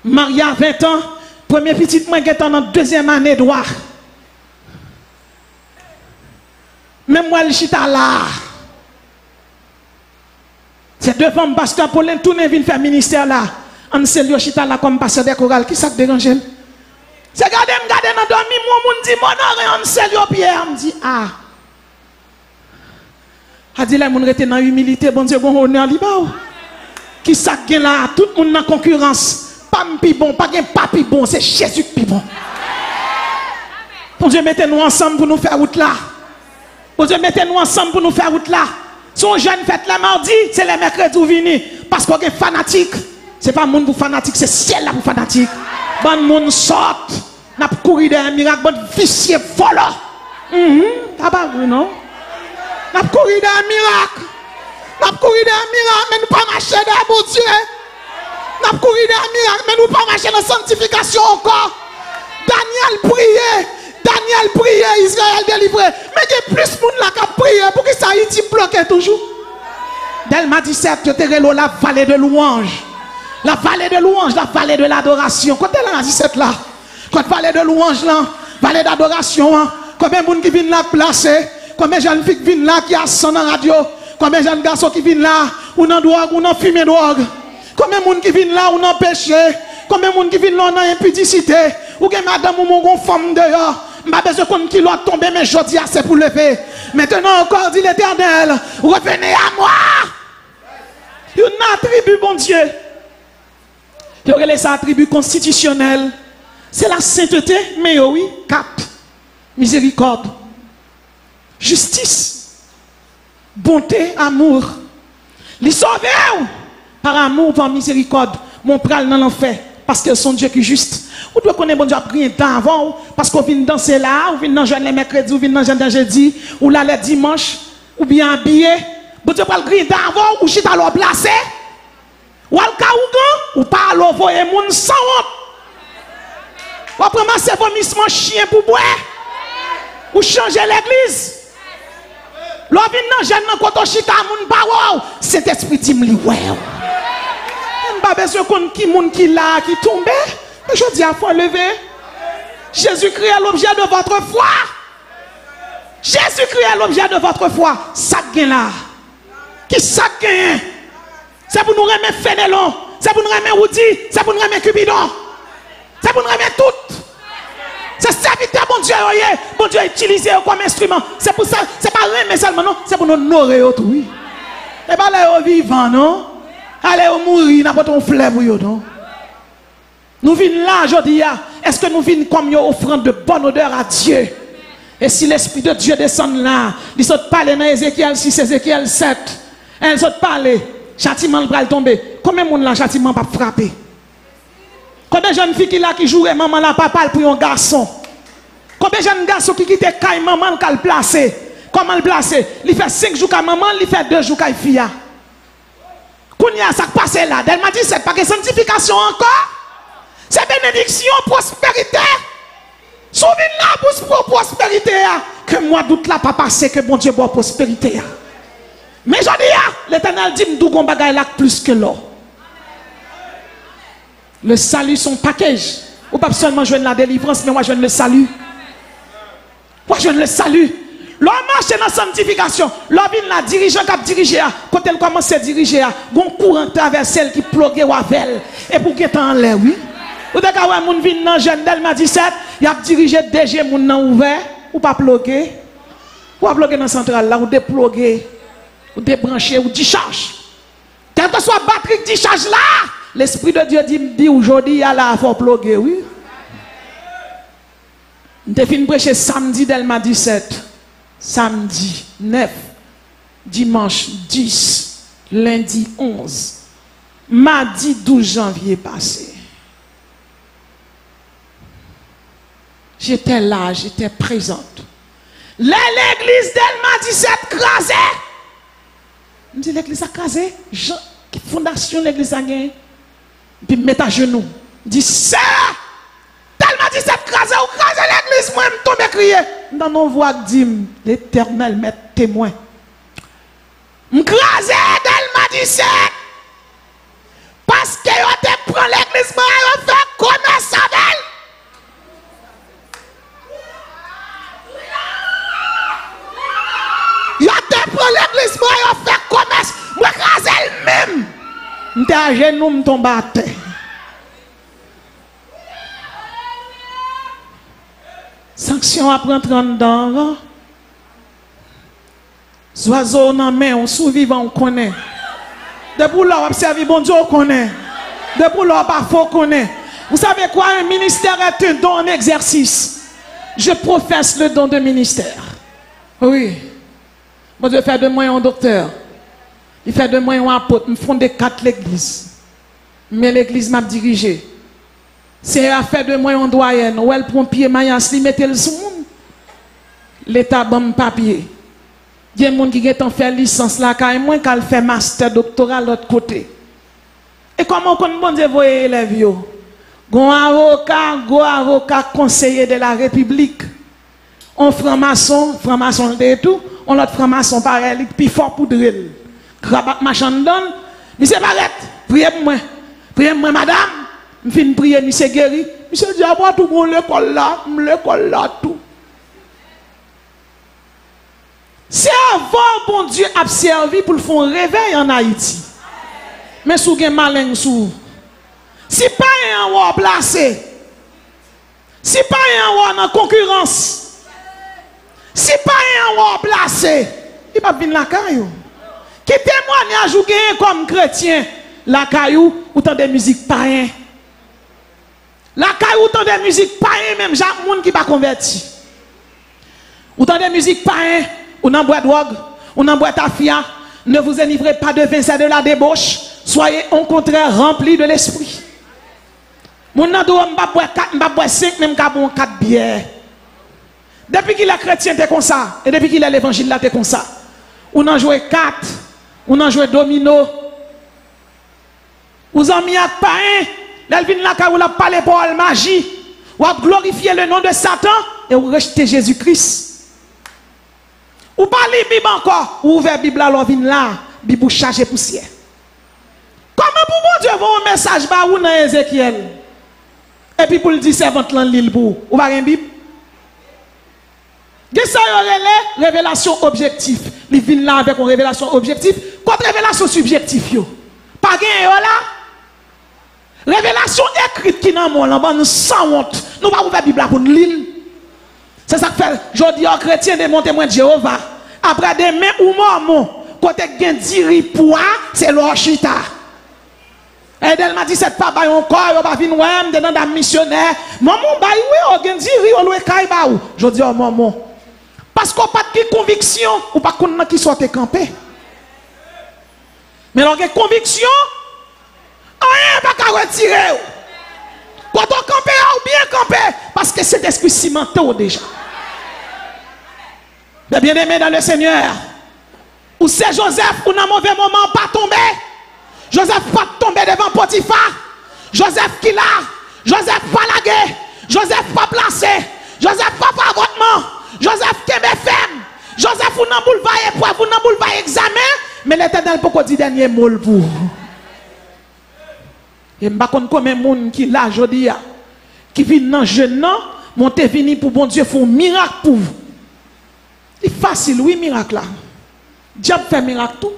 Maria, 20 ans. Premier petit, moi, j'ai dans deuxième année de droit. Même moi, je suis là. C'est devant pasteur Paulin, tout le monde vient faire ministère là. On sait que je suis là comme pasteur de chorale. Qui ça dérange? C'est regarder dans dormi, moi, je dis, mon nom, on sait Pierre. Je dis, ah. A dit, les gens restent dans l'humilité, bon Dieu, bon honneur, qui ça gagne là, tout le monde en concurrence. Pas pi bon, pas papi bon, c'est Jésus qui bon. Bon Dieu, mettez-nous ensemble pour nous faire route là. Bon Dieu, mettez-nous ensemble pour nous faire route là. Son jeune fête la mardi, c'est les mercredis où venir. Parce qu'on est fanatique. C'est pas monde pour fanatique, c'est ciel là pour fanatique. Bon monde sort, n'a pas couru d'un miracle, bon vicieux volant. T'as pas vu, non? N'a pas couru d'un miracle. N'a pas couru d'un miracle, mais nous pas marcher dans bon Dieu. N'a pas couru d'un miracle, mais nous pas marcher dans la sanctification encore. Daniel priait, Israël délivré. Mais il y a plus de monde là qui a prié pour que ça Haïti bloqué toujours. Delma 17, je te relève la vallée de louange. La vallée de louange, la vallée de l'adoration. Quand elle a 17 là, quand vallée de louange là, vallée d'adoration, combien de monde qui viennent là placer, combien de jeunes filles qui viennent là qui a son en radio, combien de jeunes garçons qui viennent là, ou dans drogue, ou dans fumée drogue, combien de monde qui viennent là, ou dans péché, combien de monde qui viennent là, dans impudicité, ou que madame ou mon femme dehors. Je n'ai pas besoin qu'on qui doit tomber, mais je dis assez pour lever. Maintenant encore, dit l'Éternel, revenez à moi. Il y a une tribu, bon Dieu. Il y aurait les attributs constitutionnels. C'est la sainteté, mais oui, 4. Miséricorde. Justice. Bonté, amour. Les sauver par amour, par miséricorde. Mon pral dans l'enfer. Parce que son Dieu qui est juste. Ou doit connaître bon Dieu après un temps avant, parce qu'on vient danser là, ou vient dans les mercredis, ou vient dans le jeudi, ou là le dimanche, ou bien habillé. Bon Dieu pas le griller avant, ou chita l'en placer. Ou al kaougan, ou pas l'envoyer moun sans honte. Ou après masser vomissement chien pour boire. Ou changer l'église. L'on vient dans jeune nan koto chita moun ba wow. Cet esprit dit m'li ouais. On pas besoin qu'on qui moun qui là qui tombe. Mais je dis à faut lever. Jésus-Christ est l'objet de votre foi. Jésus-Christ est l'objet de votre foi. Ça gagne là. Qui ça gagne? C'est pour nous remettre Fénélon. C'est pour nous remettre Woody. C'est pour nous remettre Cupidon. C'est pour nous remettre tout. C'est serviteur, bon Dieu, bon Dieu utilisé comme instrument. C'est pour ça, c'est pas remettre seulement, non. C'est pour nous honorer tout, oui. Et pas aller au vivant, non. Aller au mourir, n'a pas ton fleuve, non. Nous venons là aujourd'hui. Est-ce que nous venons comme une offrande de bonne odeur à Dieu? Et si l'Esprit de Dieu descend là, il saute parler dans Ézéchiel 6, Ézéchiel 7. Elle saute parler. Châtiment va tomber. Combien de monde là, châtiment pas frapper? Combien de jeunes filles qui là qui jouent maman là papa pour un garçon? Combien de jeunes garçons qui quittent caille maman qu'elle placer? Comment le placer? Il fait 5 jours qu'à maman, il fait 2 jours qu'à fille. Quand il y a ça qui passe là, elle m'a dit c'est pas que sanctification encore. C'est bénédiction, prospérité. Souvenez là pour prospérité. Que moi doute là pas passer que bon Dieu boit prospérité. Mais je dis, l'Éternel dit m'dou gon bagay là plus que l'or. Le salut son package. Ou pas seulement joindre la délivrance, mais moi je le salut. Moi je le salue. L'homme marche dans la sanctification. L'homme vient la dirigeant qui a dirigé. Quand elle commence à diriger, bon courant traverse celle qui plogue ou avec. Et pour qu'elle en l'air, oui. Ou de ka wè moun vin nan jeune Delma 17, y a dirigé DG moun nan ouvert, ou pas bloqué. Ou pas bloqué dans centrale là, ou déplogué, ou débranché, ou décharge. Quelle que soit batterie décharge là, l'Esprit de Dieu dit aujourd'hui, il y a là, il faut bloquer, oui. Je fin prêcher samedi Delma 17, samedi 9, dimanche 10, lundi 11, mardi 12 janvier passé. J'étais là, j'étais présente. L'église Delma 17 crasée. Je dis l'église a crasé. Fondation l'église a gagné. Puis mettre à genoux. Je dis ça. Delma 17 crasé ou crasé l'église. Moi, je tombe crier. Dans nos voix dit l'Éternel met témoin. Je crasé Delma 17. Parce que je te prends l'église. Je fais commerce avec elle. Yo te prend l'église, moi, yo fait commerce, moi, crase elle-même. M'te à genoux, m'tombe à terre. Sanction à prendre en dedans. Oiseaux dans main, on survivant, on connaît. Depuis là, on observe, bon Dieu, on connaît. Depuis là, pas faux, on connaît. Vous savez quoi, un ministère est un don en exercice. Je professe le don de ministère. Oui. Moi, je fais de moi un docteur. Il fait de moi un apôtre. Je fonde 4 l'église. Mais l'église m'a dirigé. C'est à faire de moi un doyen. Ou elle prend pied, maillas, li mette le sous monde. L'État bon papier. Il y a des gens qui ont fait licence là, car moins qu'elle fait master, doctorat de l'autre côté. Et comment on bon Dieu voit élèves yo? Gon avocat conseiller de la République. On franc-maçon le tout. On l'autre franc-maçon pareil, puis fort pour drill. Crabat machin donne. Monsieur Barrette, priez pour moi, madame. Je finis prier, monsieur guéri. Monsieur dit, moi tout mon l'école là tout. C'est avant bon Dieu a servi pour le faire un réveil en Haïti. Mais sous gen malin sous. Si pas un wa placé. Si pas un wa en concurrence. Si pas un wa placé, il va venir la caillou. Qui témoignage ou gagne comme chrétien, la caillou ou tant de musique païen. La caillou ou tant de musique païen même Jacques moun qui pas converti. Ou tant de musique païen, ou n'en boit drogue, ou n'en boit tafia, ne vous enivrez pas de vin, c'est de la débauche, soyez au contraire remplis de l'esprit. Moun nan do m'pa boire 4, m'pa boire 5, même ka bon 4 bières. Depuis qu'il est chrétien, t'es comme ça. Et depuis qu'il est l'évangile, là, t'es comme ça. On en joue 4. On en joue domino. Vous en mis à pain. L'elvin là, vous avez parlé pour la magie. Vous avez glorifié le nom de Satan. Et vous rejetez Jésus-Christ. Vous parlez Bible encore. Vous ouvrez la Bible là, l'elvin là. Bible chargé poussière. Comment pour mon Dieu vous un message bah ou dans Ézéchiel? Et puis pour le dire servante là l'île pour. Ou pas une Bible? Qu'est-ce que ça y révélation objective. Il vient là avec une révélation objective contre révélation subjective. Pas gain là. Révélation écrite qui dans mon là, nous sans honte. Nous pas ouvrir la Bible pour nous lire. C'est ça que fait. Je dis aux chrétiens de mon témoin de Jéhovah. Après demain ou mormon, côté gain diri poids, c'est l'orchita. Et elle m'a dit cette pas bail encore, on va venir ouais, dedans d'un missionnaire. Maman bail oui, on gain diri, on le caille ba ou. Je dis oh maman. Parce qu'on n'a pas de conviction, ou pas qu'on a qui soit campé. Mais on a conviction, rien pas qu'à retirer. Quand on campe, ou bien camper, parce que c'est esprit cimenté déjà. Mais bien aimé dans le Seigneur, ou c'est Joseph, ou dans un mauvais moment, pas tomber. Joseph pas tomber devant Potiphar. Joseph qui l'a, Joseph pas lagué, Joseph pas placé, Joseph pas fagotement. Joseph Kembe ferme. Joseph ou nan boulevard épreuve, ou nan boulevard examen, mais l'Éternel pour dire dernier mot pour. Et m'pa konn combien moun qui là jodi a qui vient nan jeune nan, monter vini pour bon Dieu font miracle pour vous. C'est facile oui miracle là. Diable fait miracle tout.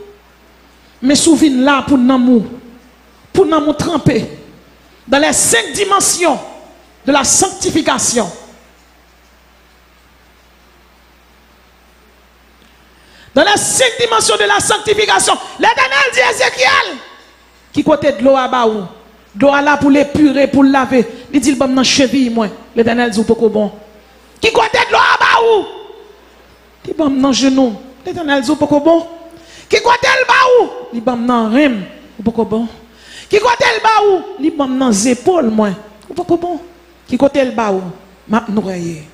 Mais souvin là pour nan mou tremper. dans les 5 dimensions de la sanctification. Dans les 5 dimensions de la sanctification, l'Éternel dit à Ézéchiel, qui côté de l'eau à baou, de l'eau là pour l'épurer, pour le laver, il dit, bon, dans cheville, moi, l'Éternel dit, pas bon. Qui côté de l'eau à baou, il dit, bon, dans genou, l'Éternel dit, pas bon. Qui côté le baou, il dit, bon, dans rime, pas bon. Qui côté le baou, il dit, bon, dans les épaules, moi, pas bon. Qui côté le baou, m'a noyé.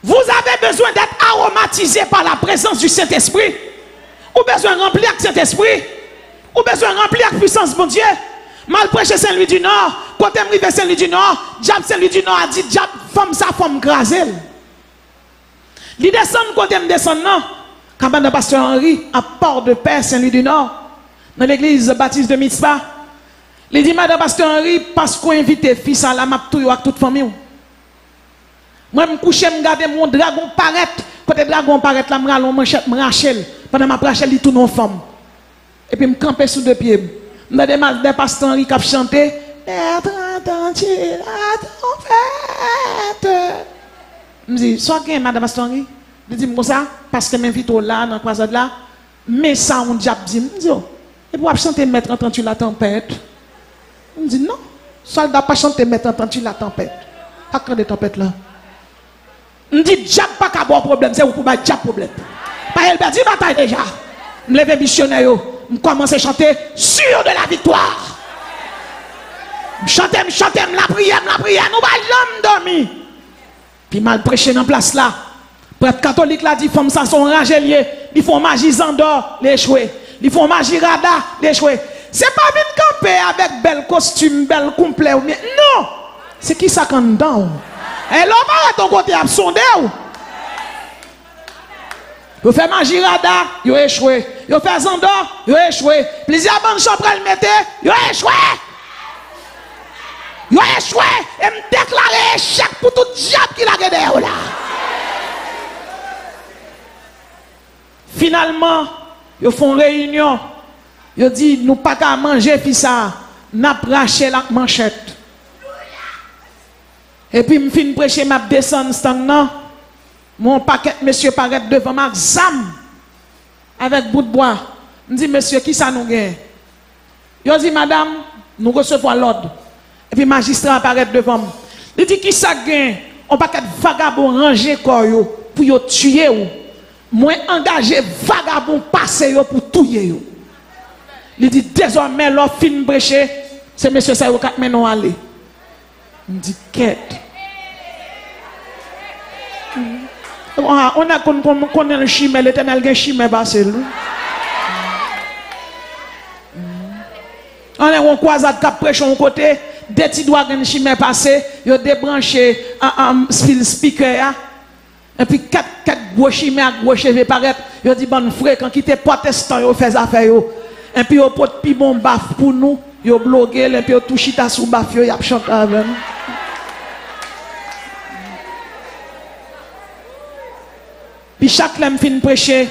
Vous avez besoin d'être aromatisé par la présence du Saint-Esprit. Ou besoin de remplir avec Saint-Esprit. Ou besoin de remplir avec puissance, mon Dieu. Mal prêché Saint-Louis du Nord. Côté m'rivé Saint-Louis du Nord. Diable Saint-Louis du Nord a dit, diable, femme ça, femme grasée. Il descend côté me descend, non. Cabane de Pasteur Henri, à Port-de-Paix, Saint-Louis du Nord. Dans l'église baptiste de Mitzvah. Il dit, Madame Pasteur Henri, parce qu'on invite fils à la map tout avec toute famille. Moi, je me couche, je regarde mon dragon paraître. Côté dragon paraître, là, je me manchette, je me rachète. Pendant ma rachète, il tourne en femme. Et puis, je me campe sous 2 pieds. Je me demande des pasteurs qui ont chanté. Être attentif à ton fête. Je me dis, soit que Madame Pasteur Henri, je dis, moi ça, parce que je m'invite là, dans la croisade là, mais ça, on diable dit, je dis, oh, et pour chanter Maître entends-tu la tempête? Je me dis, non, soldat pas chanter Maître entends-tu la tempête? Pas quand des tempêtes là. Je dis, diable pas qu'à avoir problème, c'est pour pas diable problème. Pas elle perdit bataille déjà. Je me lève missionnaire, je commence à chanter sûr de la victoire. Je chante, la prière, nous pas l'homme dormi. Puis mal prêché dans place là. Prêtre catholique là dit, femmes ça sont rangeliers, ils font magie Zandor, les échoués. Ils font magie Rada, les échoués. C'est pas venir camper avec bel costume, bel complet. Non, c'est qui ça quand dedans? Et l'homme à ton côté a sondé. Vous faites magie Rada, vous échoué. Vous faites Zandor, vous échoué. Plusieurs bonnes chambres à le mettre, vous échoué. Vous échoué. Et me déclarer échec pour tout diable qui l'a regardé là. Finalement, ils font réunion. Ils disent, nous pas qu'à manger, puis ça, n'a braché la manchette. Et puis, je finis prêcher, je descends stand. Mon paquet, monsieur, paraît devant ma zam avec bout de bois. Je dis, monsieur, qui ça nous gagne? Je dis, madame, nous recevons l'ordre. Et puis, magistrat apparaît devant moi. Il dit, qui ça gagne? On paquet vagabond ranger quoi pour yo tuer ou. Moi, engagé vagabond passer pour tuer yo. Il dit, désormais, l'offre fin prêcher, c'est monsieur ça ou 4 maintenant aller. Il me dit, quête. On a connu le chimé, l'éternel a chimé passé. On a un croisade qui a prêché un côté, des petits doigts de chimé passé, ils ont débranché un speaker. Et puis 4 gros chimé à gros cheveux paraître, ils ont dit, bon frère, quand ils étaient protestants, ils ont fait affaire. Et puis ils ont pris plus bon baf pour nous, ils ont bloqué, et puis ils ont touché ta sous baf, ils ont chanté avec nous. Puis chaque lème fin prêcher,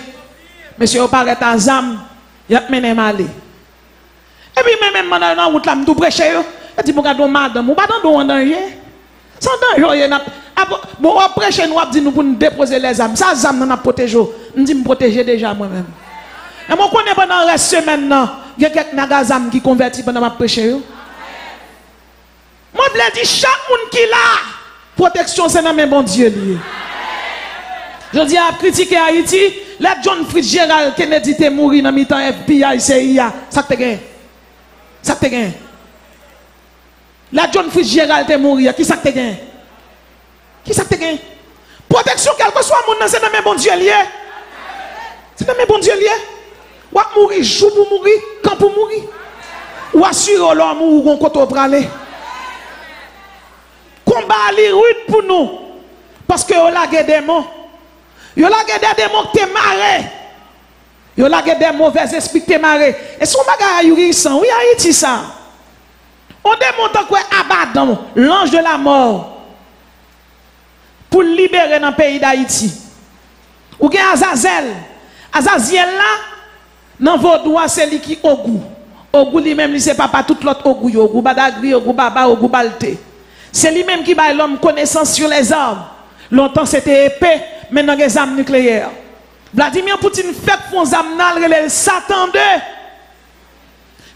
monsieur apparaît à Zam, il a mené mal. Et puis même dans la route là, je prêcher, il dit, mon madame, ou pas dans danger. Sans danger, bon, on prêche, nous dit nous pour nous déposer les âmes. Ça, les âmes, nous protégé. Nous dit me protéger déjà moi-même. Et moi, je connais pendant la semaine, il y a quelques nagazam qui convertis pendant ma prêcher. Moi, je dis, chaque monde qui l'a, protection, c'est dans mes bon Dieu. Je dis à critiquer Haïti, les John Fitzgerald Kennedy est mort dans le temps FBI, CIA. Ça te gagne. Ça te gagne. La John Fitzgerald est mort. Qui ça te gagne? Qui ça te gagne? Protection, quel que soit mon nom, c'est dans mes bons dieux liés. C'est dans mes bons dieux liés. Ou à mourir, jour pour mourir, quand pour mourir. Ou assurer l'homme ou on compte pour aller. Combat les rudes pour nous. Parce que on a des démons. On a des démons qui te marrent. On a des mauvais esprits qui te marrent. Et son bagage est oui, Haïti ça. On démontre quoi Abaddon, l'ange de la mort, pour libérer dans le pays d'Haïti. Ou bien Azazel. Azazel là, dans vos doigts, c'est lui qui au goût. Ogou lui-même, c'est papa tout l'autre Ogou, Ogou Badagri, Ogou Baba, Ogou Balte. C'est lui-même qui bat l'homme connaissance sur les armes. Longtemps c'était épée, maintenant il y a des armes nucléaires. Vladimir Poutine fait pour les armes le Satan 2.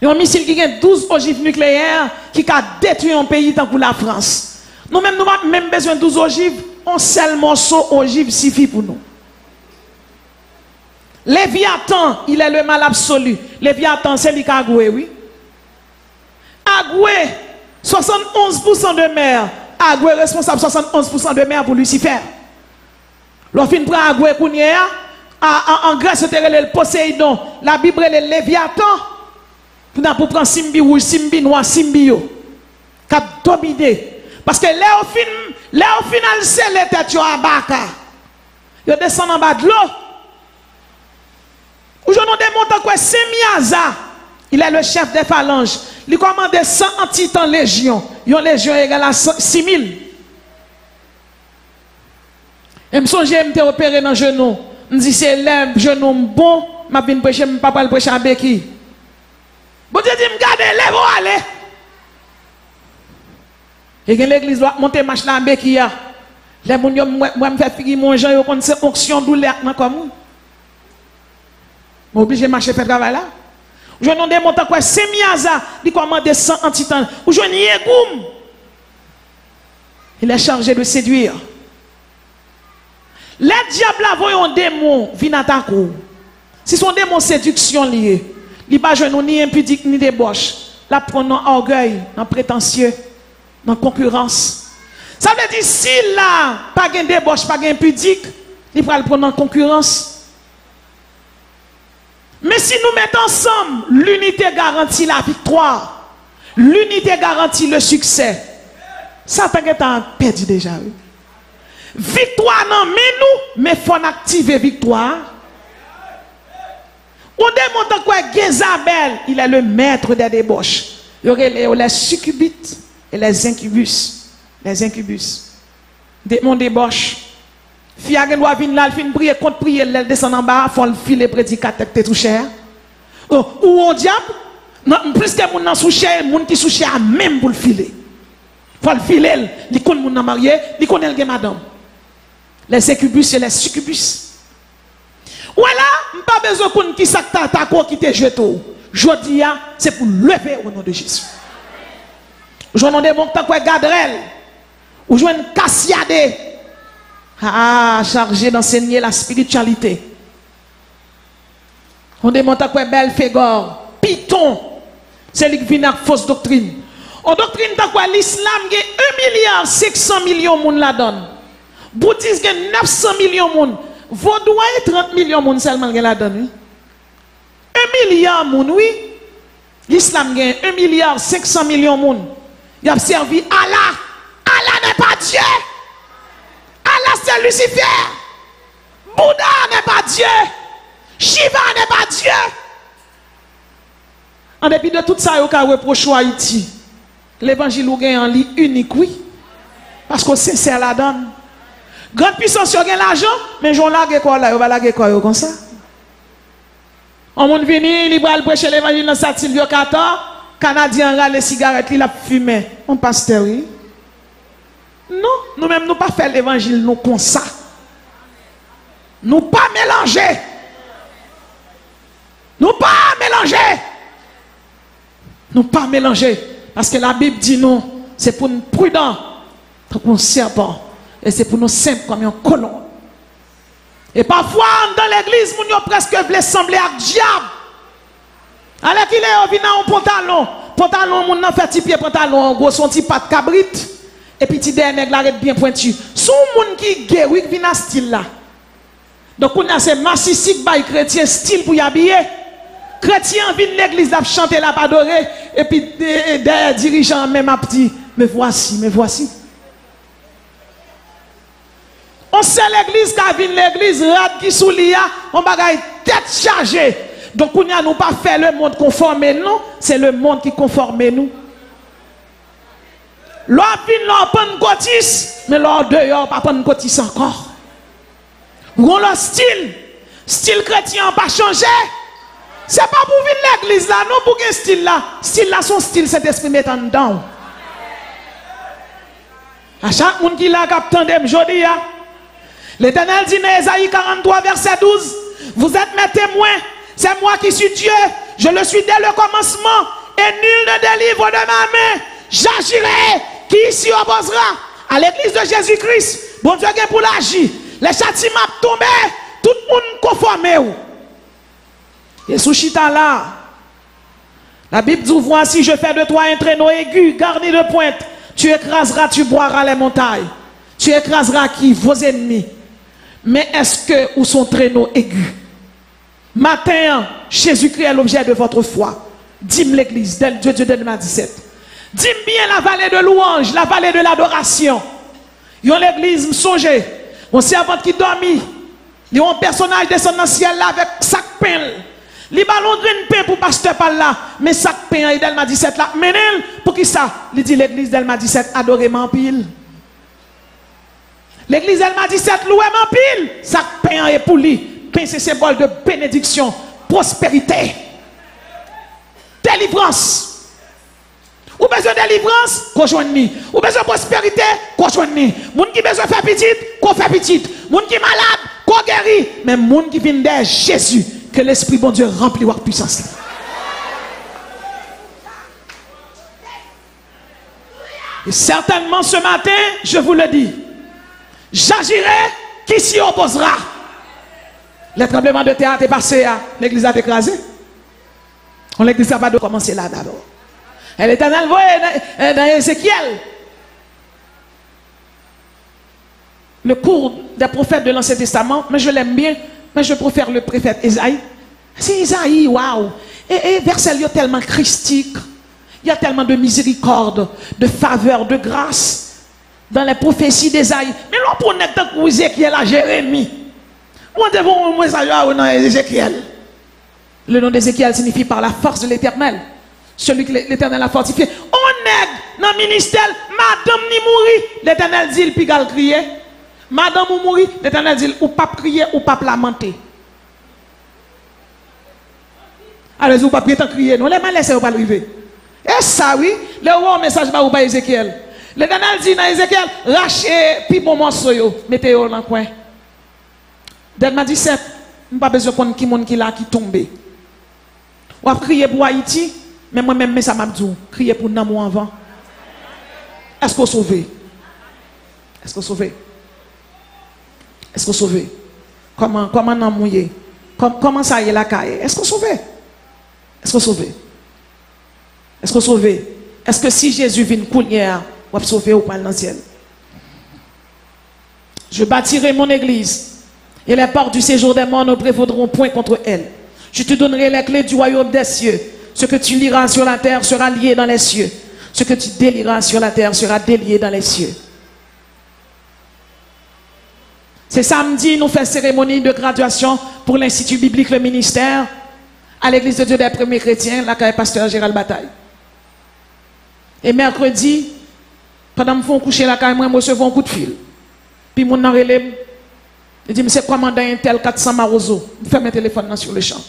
Il y a un missile qui a 12 ogives nucléaires qui a détruit un pays tant que la France. Nous-mêmes, nous avons même besoin de 12 ogives. Un seul morceau ogive suffit pour nous. Léviathan, il est le mal absolu. Léviathan, c'est lui qui a Agoué, oui. Agoué, 71% de mer. Agoué responsable 71% de mer pour Lucifer. Lorsqu'on prend Agoué Kounia, en Grèce, c'était le Poséidon. La Bible est le Léviathan. Pour prendre Simbi rouge, Simbi noir, Simbi yo. Cap dominé. Parce que là au final, c'est les têtes à Baka. Ils descendent en bas de l'eau. Aujourd'hui, on démontre quoi? Semiaza. Il est le chef des phalanges. Il commande 100 titans légion. Une légion égale à 6000. Et je me songe, je me opéré dans le genou. Je me dis, c'est le genou bon. Je vais prêcher, je ne vais pas prêcher à Béki. Bon Dieu dit, regardez, lève-vous, allez. Et que l'église doit monter marche là à Béki. Les gens, moi, je fais figurer mon gens, ils ont une onction douleur comme moi. Je suis obligé de marcher faire travail là. Je ne démontre quoi, c'est Miaza, il commande 100 antitans. Ou je Yegoum. Il est chargé de séduire. Les diables voient un démon, viennent attaquer. Si son démon séduction lié, il n'y a pas ni impudique ni débauche. Là, prenons orgueil, dans prétentieux, dans concurrence. Ça veut dire, si là, pas de débauche, pas d'impudique, il va le prendre en concurrence. Mais si nous mettons ensemble, l'unité garantit la victoire. L'unité garantit le succès. Satan est perdu déjà. Oui. Victoire non, mais nous, mais il faut activer victoire. On démontre quoi? Gézabel, il est le maître des débauches. Il y aurait les succubites et les incubus. Les incubus. Mon débauche. Fiagen doit venir là, il fait prier contre prier, elle descend en bas, il faut le filer prédicateur qui est tout cher. Ou on diable, plus que mon sous cher, mon qui sous cher même pour le filer. Il faut le filer, il connaît mon marié, il connaît le madame. Les incubus et les succubus. Voilà, pas besoin qu'on qui s'attaque qui te jette. Je dis, c'est pour lever au nom de Jésus. Je n'en ai pas quoi Gadrel, ou je une Cassiade. Chargé d'enseigner la spiritualité. On demande à quoi Belphégor, Python, c'est lui qui vient avec fausse doctrine. On doctrine quoi l'islam a 1,5 milliard de monde la donne. Bouddhisme a 900 millions de monde. Vaudois 30 millions de monde seulement la donne. 1 milliard de monde, oui. L'islam a 1,5 milliard de monde. Il a servi Allah. Allah n'est pas Dieu. Allah c'est Lucifer. Bouddha n'est pas Dieu. Shiva n'est pas Dieu. En dépit de tout ça, il y a reproché à Haïti. L'évangile est en lit unique, oui. Parce que c'est sincère la donne. Grande puissance, il y a l'argent, mais j'en lague quoi là, il va laguer quoi comme ça. On monde venu, il va prêcher l'évangile dans sa Silvio 14, Canadien râle les cigarettes, il a fumé. On pasteur, oui. Non, nous-mêmes, nous pas faire l'évangile, nous comme ça. Nous pas mélanger. Nous pas mélanger. Nous pas mélanger. Parce que la Bible dit non, c'est pour nous prudents, comme un serpent. Et c'est pour nous simples comme un colon. Et parfois, dans l'église, nous avons presque voulu sembler à diable. Alors qu'il est venu en pantalon. Pantalon, nous avons fait petit pied pantalon, en gros, son petit pat cabrit. Et puis, petit dernier, l'arrête bien pointu. Son monde qui guérit, qui vient à style là. Donc, on a ces massiciques by chrétien style pour y habiller. Chrétien vient l'église, a chanter, l'a adorer. Et puis, des dirigeants même à petit. Mais voici, mais voici. On sait l'église, quand vient l'église, rad qui sous l'IA, on bagaille tête chargée. Donc, on n'a pas fait le monde conforme, non, c'est le monde qui conforme nous. L'on vient l'on prend cotis, mais l'on dehors pas prendre cotis encore. On le style chrétien pas changé. C'est pas pour venir l'église là, non pour un style là. Style là, son style, cet esprit met en dedans. À chaque monde qui l'a capté, je dis, l'Éternel dit dans Ésaïe 43, verset 12, vous êtes mes témoins, c'est moi qui suis Dieu, je le suis dès le commencement, et nul ne délivre de ma main. J'agirai, qui s'y opposera à l'église de Jésus-Christ. Bon Dieu, pour l'agir, les châtiments tombés, tout le monde conformé. Et sous chita là, la Bible dit, voici, je fais de toi un traîneau aigu, garni de pointe. Tu écraseras, tu boiras les montagnes. Tu écraseras qui? Vos ennemis. Mais est-ce que, où sont traîneaux aigus? Matin, Jésus-Christ est l'objet de votre foi. Dis-moi l'église, Dieu 2017. Dis-moi bien la vallée de louange, la vallée de l'adoration. Yon l'église, me songez. On servante qui dormit. Il y a un personnage descend dans le ciel là avec sac pain. Les ballons de pain pour pasteur par là. Mais sac pain, il Delma 17 là. Mais pour qui ça? Il dit l'église Delma 17, adorez-moi en pile. L'église Delma 17, louez-moi en pile. Sac pain est pour lui. Pain c'est symbole de bénédiction, prospérité, délivrance. Ou besoin de délivrance, qu'on joigne. Ou besoin de prospérité, qu'on joigne. Moun qui besoin de faire petite, qu'on fait petite. Moun qui malade, qu'on guérit. Mais moun qui vient de Jésus, que l'Esprit bon Dieu remplit leur puissance. Et certainement ce matin, je vous le dis, j'agirai, qui s'y opposera? Le tremblement de terre est passé, l'église a écrasé. L'église va commencer là d'abord. Et l'Éternel voit dans Ézéchiel le cours des prophètes de l'Ancien Testament, mais je l'aime bien, mais je préfère le prophète Ésaïe. C'est Ésaïe, waouh! Et verset est tellement christique, il y a tellement de miséricorde, de faveur, de grâce dans les prophéties d'Ésaïe. Mais l'on pour que Ézéchiel à Jérémie. On devons un message dans Ézéchiel. Le nom d'Ézéchiel signifie par la force de l'Éternel. Celui que l'Éternel a fortifié. On est dans le ministère, madame ni mourir. L'Éternel dit, il pigal crier. Madame ou mourir, l'Éternel dit, ou pas crier, ou pas lamenter. Alors, vous pas crier, non, les mal laissés, vous pas arriver. Et ça, oui, le roi message va ou pas Ézéchiel. L'Éternel dit dans Ézéchiel, rachez, puis bon morceau, mettez-le dans le coin. Delma 17, je n'ai pas besoin de connaître qui monde qui là qui tombe. On va crier pour Haïti, mais moi-même, ça m'a dit, crier pour Namou avant. Est-ce qu'on sauve? Est-ce qu'on sauve? Est-ce qu'on sauve? Comment Namou y est? Comment ça y est la caille? Est-ce qu'on sauve? Est-ce qu'on sauve? Est-ce qu'on sauve? Est-ce que si Jésus vient couler, on va sauver ou pas dans le ciel? Je bâtirai mon église. Et les portes du séjour des morts ne prévaudront point contre elle. Je te donnerai les clés du royaume des cieux. Ce que tu liras sur la terre sera lié dans les cieux. Ce que tu délieras sur la terre sera délié dans les cieux. C'est samedi, nous faisons cérémonie de graduation pour l'Institut biblique, le ministère, à l'église de Dieu des premiers chrétiens, là, quand pasteur Gérald Bataille. Et mercredi, pendant que je coucher là, quand moi, je recevais un coup de fil. Puis mon nom relève. Il dit, monsieur commandant un tel 400 Marozo. Je fais mes téléphones sur le champ.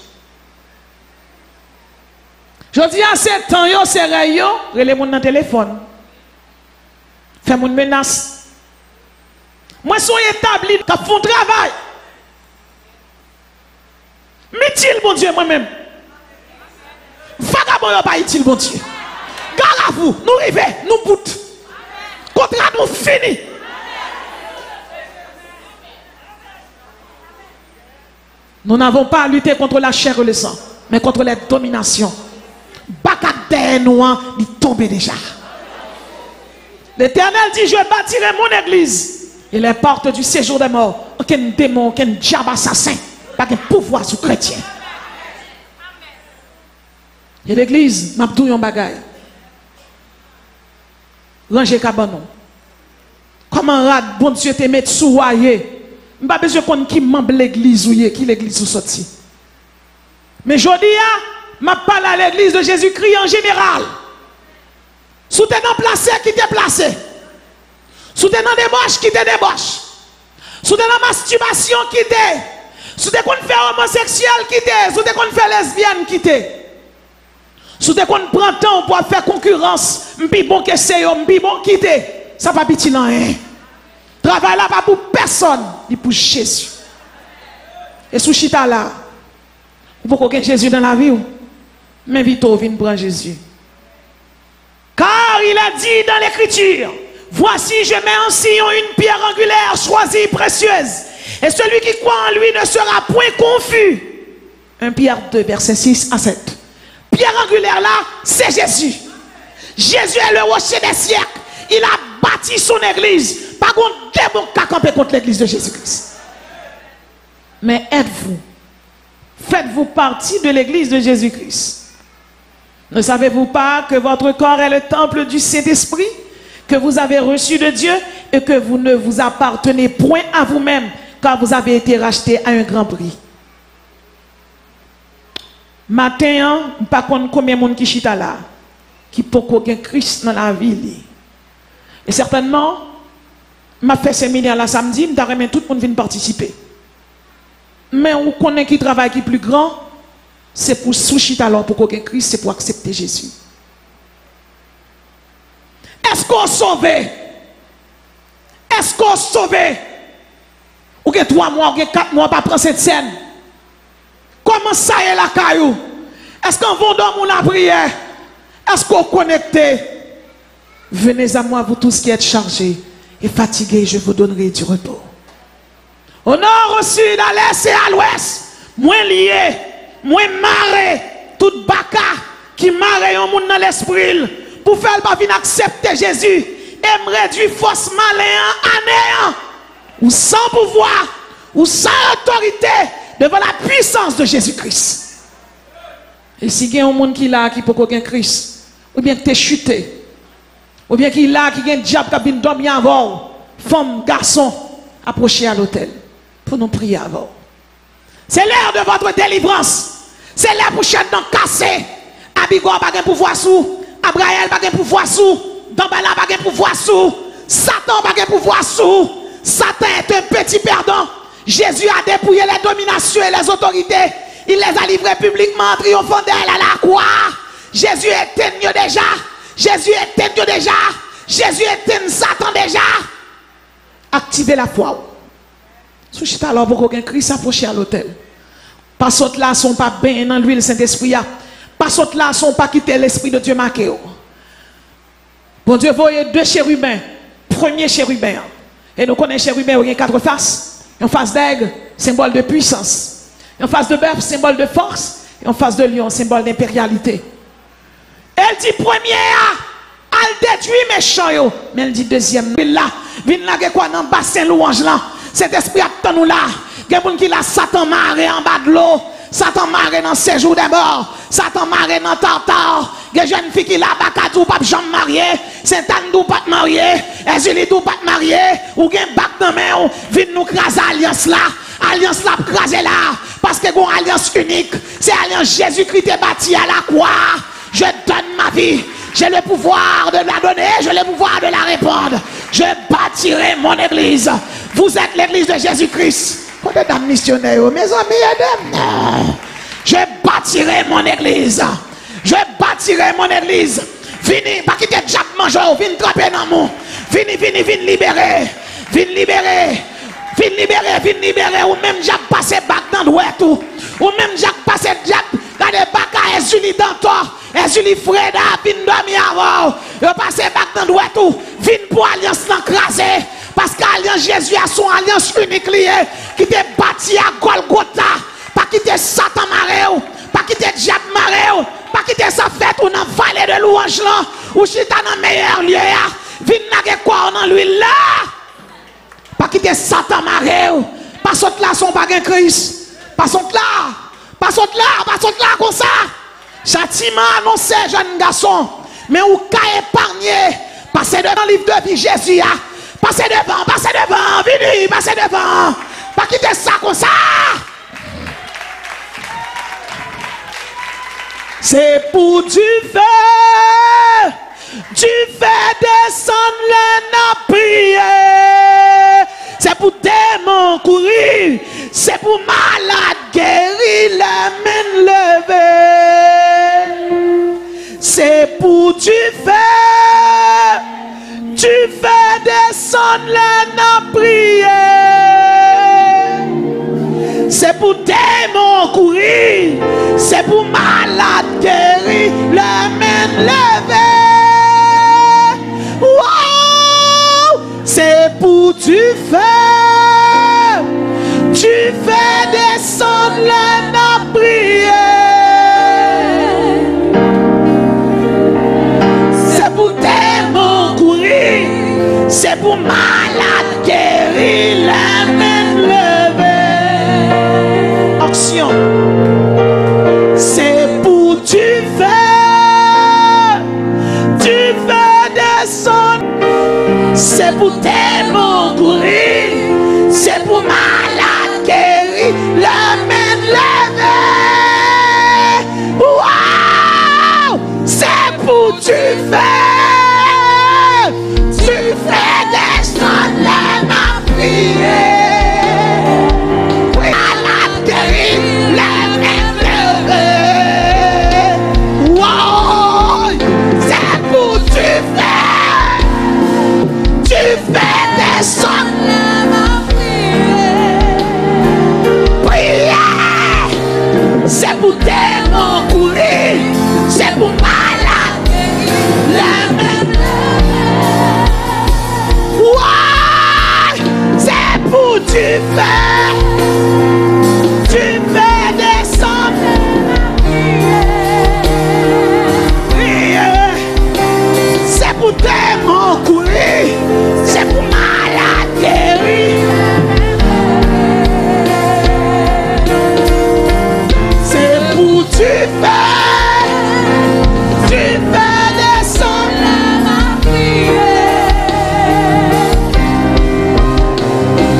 Je dis à 7 ans, c'est rayon, relève mon téléphone. Fait mon menace. Moi, je suis établi, qui font travail. M'utile, bon Dieu, moi-même. Vagabond, pas utile, bon Dieu. Gare à vous, nous arrivons, nous bout. Contrat nous fini. Nous n'avons pas à lutter contre la chair et le sang, mais contre les dominations. Bakadé noir, il tombe déjà. L'Éternel dit, je bâtirai mon église. Et les portes du séjour des morts, aucun démon, aucun diable assassin, pas de pouvoir sur chrétien. Et l'église, m'a dit un bagay. Ranger cabanon. Comment rad, bon Dieu te met sous waye. Je n'ai pas besoin de connaître qui membre l'église ou qui l'église ou sorti. Mais je dis, je parle à l'église de Jésus-Christ en général. Si tu es dans placé, qui t'est placé. Si tu es dans débauche, qui t'est débauche. Si tu es dans masturbation, qui t'est. Si tu es fait fait homosexuel, quitter. Si vous fait lesbienne, quitter. Si vous prend temps pour faire concurrence, m'pi bon que c'est m'pi bon quitter. Ça va petit non hein. Travail là pas pour personne, ni pour Jésus. Et sous chita là, vous pouvez avoir Jésus dans la vie, mais vite viens prendre Jésus. Car il a dit dans l'écriture, voici je mets en Sion une pierre angulaire choisie, précieuse. Et celui qui croit en lui ne sera point confus. 1 Pierre 2, verset 6 à 7. Pierre angulaire là, c'est Jésus. Jésus est le rocher des siècles. Il a bâti son église. Pas contre démon qui a campé contre l'église de Jésus-Christ. Mais êtes-vous? Faites-vous partie de l'église de Jésus-Christ? Ne savez-vous pas que votre corps est le temple du Saint-Esprit que vous avez reçu de Dieu et que vous ne vous appartenez point à vous-même car vous avez été racheté à un grand prix? Matin, pas combien de monde qui chita là, qui peut qu'aucun Christ dans la ville. Et certainement, m'a fait séminaire la samedi, m'a remis tout le monde vient participer. Mais on connaît qui travaille qui est plus grand, c'est pour souchiter alors pour qu'aucun Christ, c'est pour accepter Jésus. Est-ce qu'on sauvé? Est-ce qu'on sauvé? Ou que 3 mois, ou que 4 mois, pas prendre cette scène? Comment ça est la caillou? Est-ce qu'on va dans la prière? Est-ce qu'on connecté? Venez à moi, vous tous qui êtes chargés et fatigués, je vous donnerai du repos. Au nord, au sud, à l'est et à l'ouest, moins lié, moins marré, tout baka qui marre un monde dans l'esprit pour faire pas venir accepter Jésus et me réduire force malin à néant ou sans pouvoir ou sans autorité devant la puissance de Jésus-Christ. Et si il y a un monde qui là qui peut aucun Christ, ou bien que tu es chuté, ou bien qu'il là qui a un diable qui a bien dormi avant, femme, garçon, approchez à l'hôtel pour nous prier avant. C'est l'heure de votre délivrance. C'est l'heure pour chêtre dans casser. Abigor pas de pouvoir sous, Abraël pas de pouvoir sous, Dambala pas de pouvoir sous, Satan pas de pouvoir sous. Satan est un petit perdant. Jésus a dépouillé les dominations et les autorités. Il les a livrés publiquement, triomphant d'elle à la croix. Jésus éteint déjà. Jésus éteint déjà. Jésus éteint Satan déjà. Activez la foi. Souchita alors pour qu'aucun Christ s'approche à l'hôtel. Pas saute là, sont pas bien dans l'huile Saint-Esprit. Pas saute là, sont pas quitter l'Esprit de Dieu marqué. Bon Dieu, voyez 2 chérubins. Premier chérubin. Et nous connaissons chérubin, il y a 4 faces. En face d'aigle, symbole de puissance. En face de bœuf, symbole de force. Et en face de lion, symbole d'impérialité. Elle dit première, elle détruit méchant. Mais elle dit deuxième, là, vin là, quoi dans bassin louange là. Cet esprit attend nous là. Il y a des gens qui la Satan marre en bas de l'eau. Satan marre dans le séjour des morts. Satan marre dans Tartare. Il y a des jeunes filles qui la bakadou pas jamais marié. Saint-Anne dou pas marié. Ezuli dou pas marié. Ou gen bac dans main. Vin nous craser alliance là. Alliance là craser là. Parce que bon alliance unique. C'est alliance Jésus-Christ est bâti à la croix. Je donne ma vie. J'ai le pouvoir de la donner. J'ai le pouvoir de la répandre. Je bâtirai mon église. Vous êtes l'église de Jésus-Christ. Côté d'un missionnaire, mes amis, je bâtirai mon église. Je bâtirai mon église. Vini, pas quitter Jacques Mangeau, vini trapper dans mon. Vini, libérer. Vini libérer. Vini libérer, vini libérer. Ou même Jacques passer bac dans l'ouest. Ou même Jacques passer Jacques. Regardez bac à Ezuli dans toi. Ezuli Freda, vini dormir avant. Vous passez bac dans l'ouest. Vini pour alliance l'encraser. Parce qu'alliance Jésus a son alliance unique liée qui t'est bâti à Golgotha. Pas quitter Satan maré, pas quitter diable maré, pas quitter sa fête ou dans vallée de louange là, ou chita dans meilleur lieu. Vin n'a quoi dans lui là. Pas quitter Satan maré, pas saute là son pas Christ. Pas saute là comme ça. Châtiment annoncé jeune garçon, mais ou ka épargné. Passez devant le livre de vie Jésus a. Passez devant, venez, passez devant. Pas quitter ça comme ça. C'est pour du feu descendre le n'a prié. C'est pour démon courir, C'est pour malade guéri, les mains levées. C'est pour tu fais descendre les nappes prier. C'est pour démons courir, c'est pour malade guéri, les mains levées. Wow! C'est pour tu fais descendre les nappes prier. C'est pour démons courir, c'est pour malade guéri, les mains levées. Action. C'est pour tu fais descendre. C'est pour démons courir, c'est pour malade guéri, les mains levées. Wow! C'est pour tu fais descendre les nappes prier. Malade guéri, les mains levées. Wow! C'est pour tu fais descendre les nappes prier. C'est pour démons courir, c'est pour malade les mains levées. Ouais, c'est pour tu fais descendre prier. C'est pour démons courir, c'est pour malade guéri. C'est pour tu fais descendre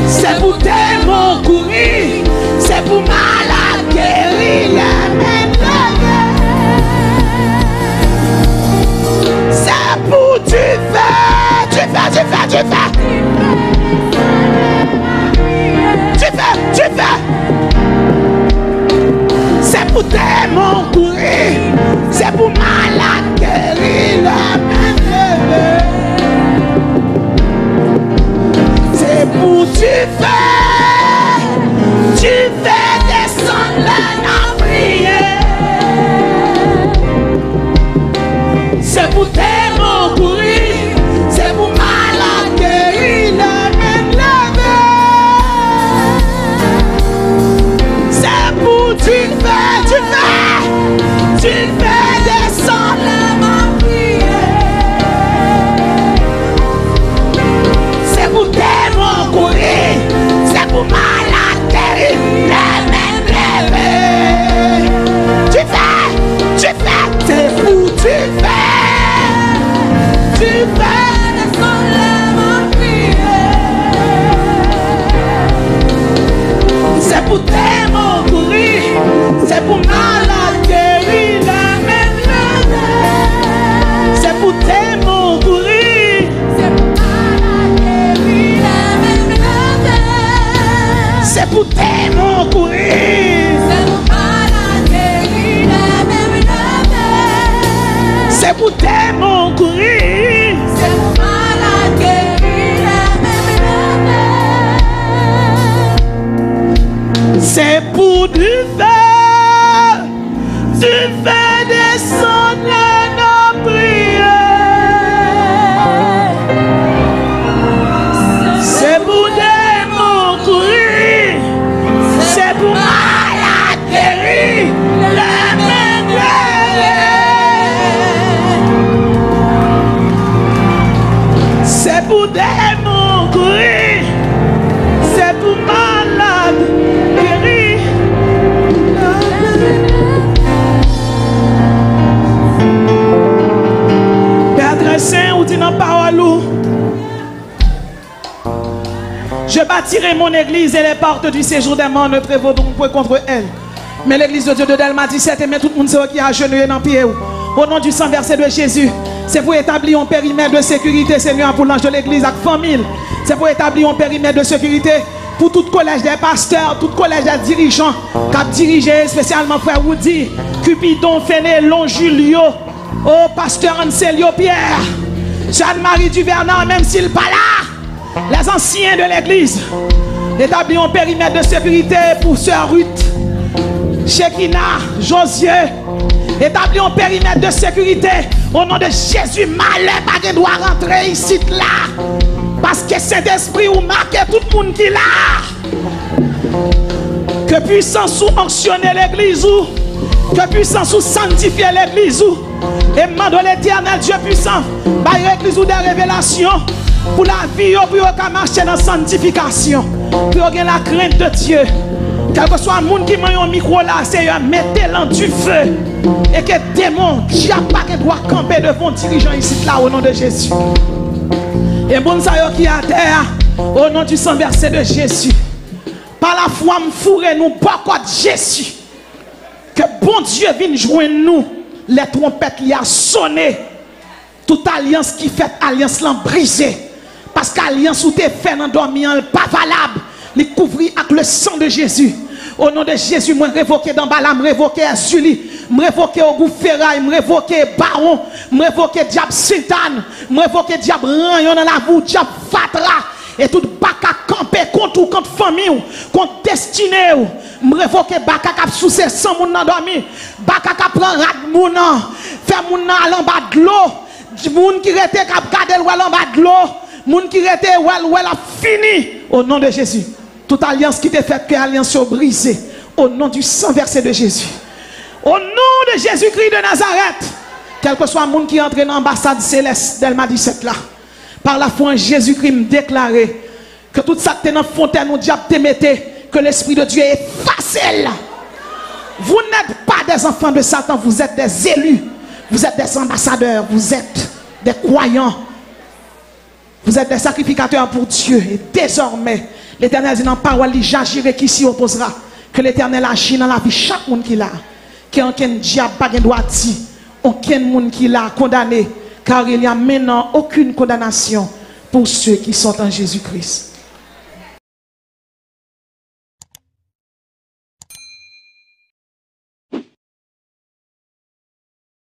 c'est pour démons courir, c'est pour malade guéri, les mains levées. C'est pour tu fais. C'est pour démons courir, c'est pour malade guéri, les mains levées. C'est pour tu fais descendre les nappes prier. C'est pour démons courir, c'est pour malade guéri, les mains levées. C'est pour tu fais descendre les nappes prier. C'est pour démons courir, c'est pour malade guéri, les mains levées. Tu fais, c'est pour tu fais descendre les nappes prier. C'est pour démons courir, c'est pour malade guéri, les mains levées. C'est pour démons courir, c'est pour malade guéri, les mains levées. C'est pour démons courir, c'est pour malade guéri, les mains levées. C'est pour démons courir, c'est pour malade guéri, les mains levées. C'est pour du fais descendre les nappes prier. C'est pour démons courir, c'est pour malade guéri, les mains levées. C'est pour démons courir, c'est pour malade guéri. Père Saint, ou dit dans parole, je bâtirai mon église et les portes du séjour des morts ne prévaudront point contre elle. Mais l'église de Dieu de Delma 17, mais tout le monde sera qui a agenouillé dans le pied. Au nom du sang versé de Jésus, c'est pour établir un périmètre de sécurité, Seigneur, pour l'ange de l'église avec famille. C'est pour établir un périmètre de sécurité pour tout collège des pasteurs, tout collège des dirigeants qui a dirigé, spécialement frère Woody, Cupidon, Fénélon, Julio, oh pasteur Anselio Pierre, Jeanne-Marie Duvernay, même s'il n'est pas là, les anciens de l'église, établis un périmètre de sécurité pour sœur Ruth, Shekina, Josué, établis un périmètre de sécurité au nom de Jésus. Malheur pas qu'il doit rentrer ici là. Parce que Saint-Esprit ou marqué tout le monde qui est là. Que puissance ou sanctionner l'église ou que puissance ou sanctifier l'église ou et demande l'éternel Dieu puissant par l'église ou des révélations pour la vie pour marcher dans la sanctification pour avoir la crainte de Dieu. Quel que soit le monde qui m'a un micro là, c'est mettez-le du feu. Et que démon, diable pas qui doit camper devant dirigeant ici là au nom de Jésus. Et bon ça qui à terre au nom du sang versé de Jésus. Par la foi me fourrer nous pas quoi de Jésus. Que bon Dieu vienne joindre nous. Les trompettes qui a sonné. Toute alliance qui fait alliance l'en brisée. Parce qu'alliance où tu fait dans dormir pas valable. Les couvrir avec le sang de Jésus. Au nom de Jésus, moi révoquer dans Bala, me révoquer à Sully, me révoquer au goût ferraille, me révoquer baron, me révoquer diable Satan, me révoquer diable ranyon dans la boue, diable fatra, et tout baka camper contre ou contre famille, contre destinée, me révoquer baka cap sous ses 100 moun nan dormi, baka cap prend rat moun nan, fait moun nan en bas de l'eau, moun qui rete cap garder ou en bas de l'eau, moun qui rete ou a fini, au nom de Jésus. Toute alliance qui t'est faite, que l'alliance soit brisée. Au nom du sang versé de Jésus. Au nom de Jésus-Christ de Nazareth. Quel que soit le monde qui entre dans l'ambassade céleste d'Elma 17 là. Par la foi en Jésus-Christ me déclarer que tout ça qui est dans la fontaine où diable te mette, que l'Esprit de Dieu est facile. Vous n'êtes pas des enfants de Satan, vous êtes des élus. Vous êtes des ambassadeurs, vous êtes des croyants. Vous êtes des sacrificateurs pour Dieu. Et désormais, l'Éternel dit dans la parole, j'agirai qui s'y opposera. Que l'Éternel agit dans la vie chaque monde qui l'a. Qu'il n'y a aucun diable pas doit dire. Aucun monde qui l'a condamné. Car il n'y a maintenant aucune condamnation pour ceux qui sont en Jésus-Christ.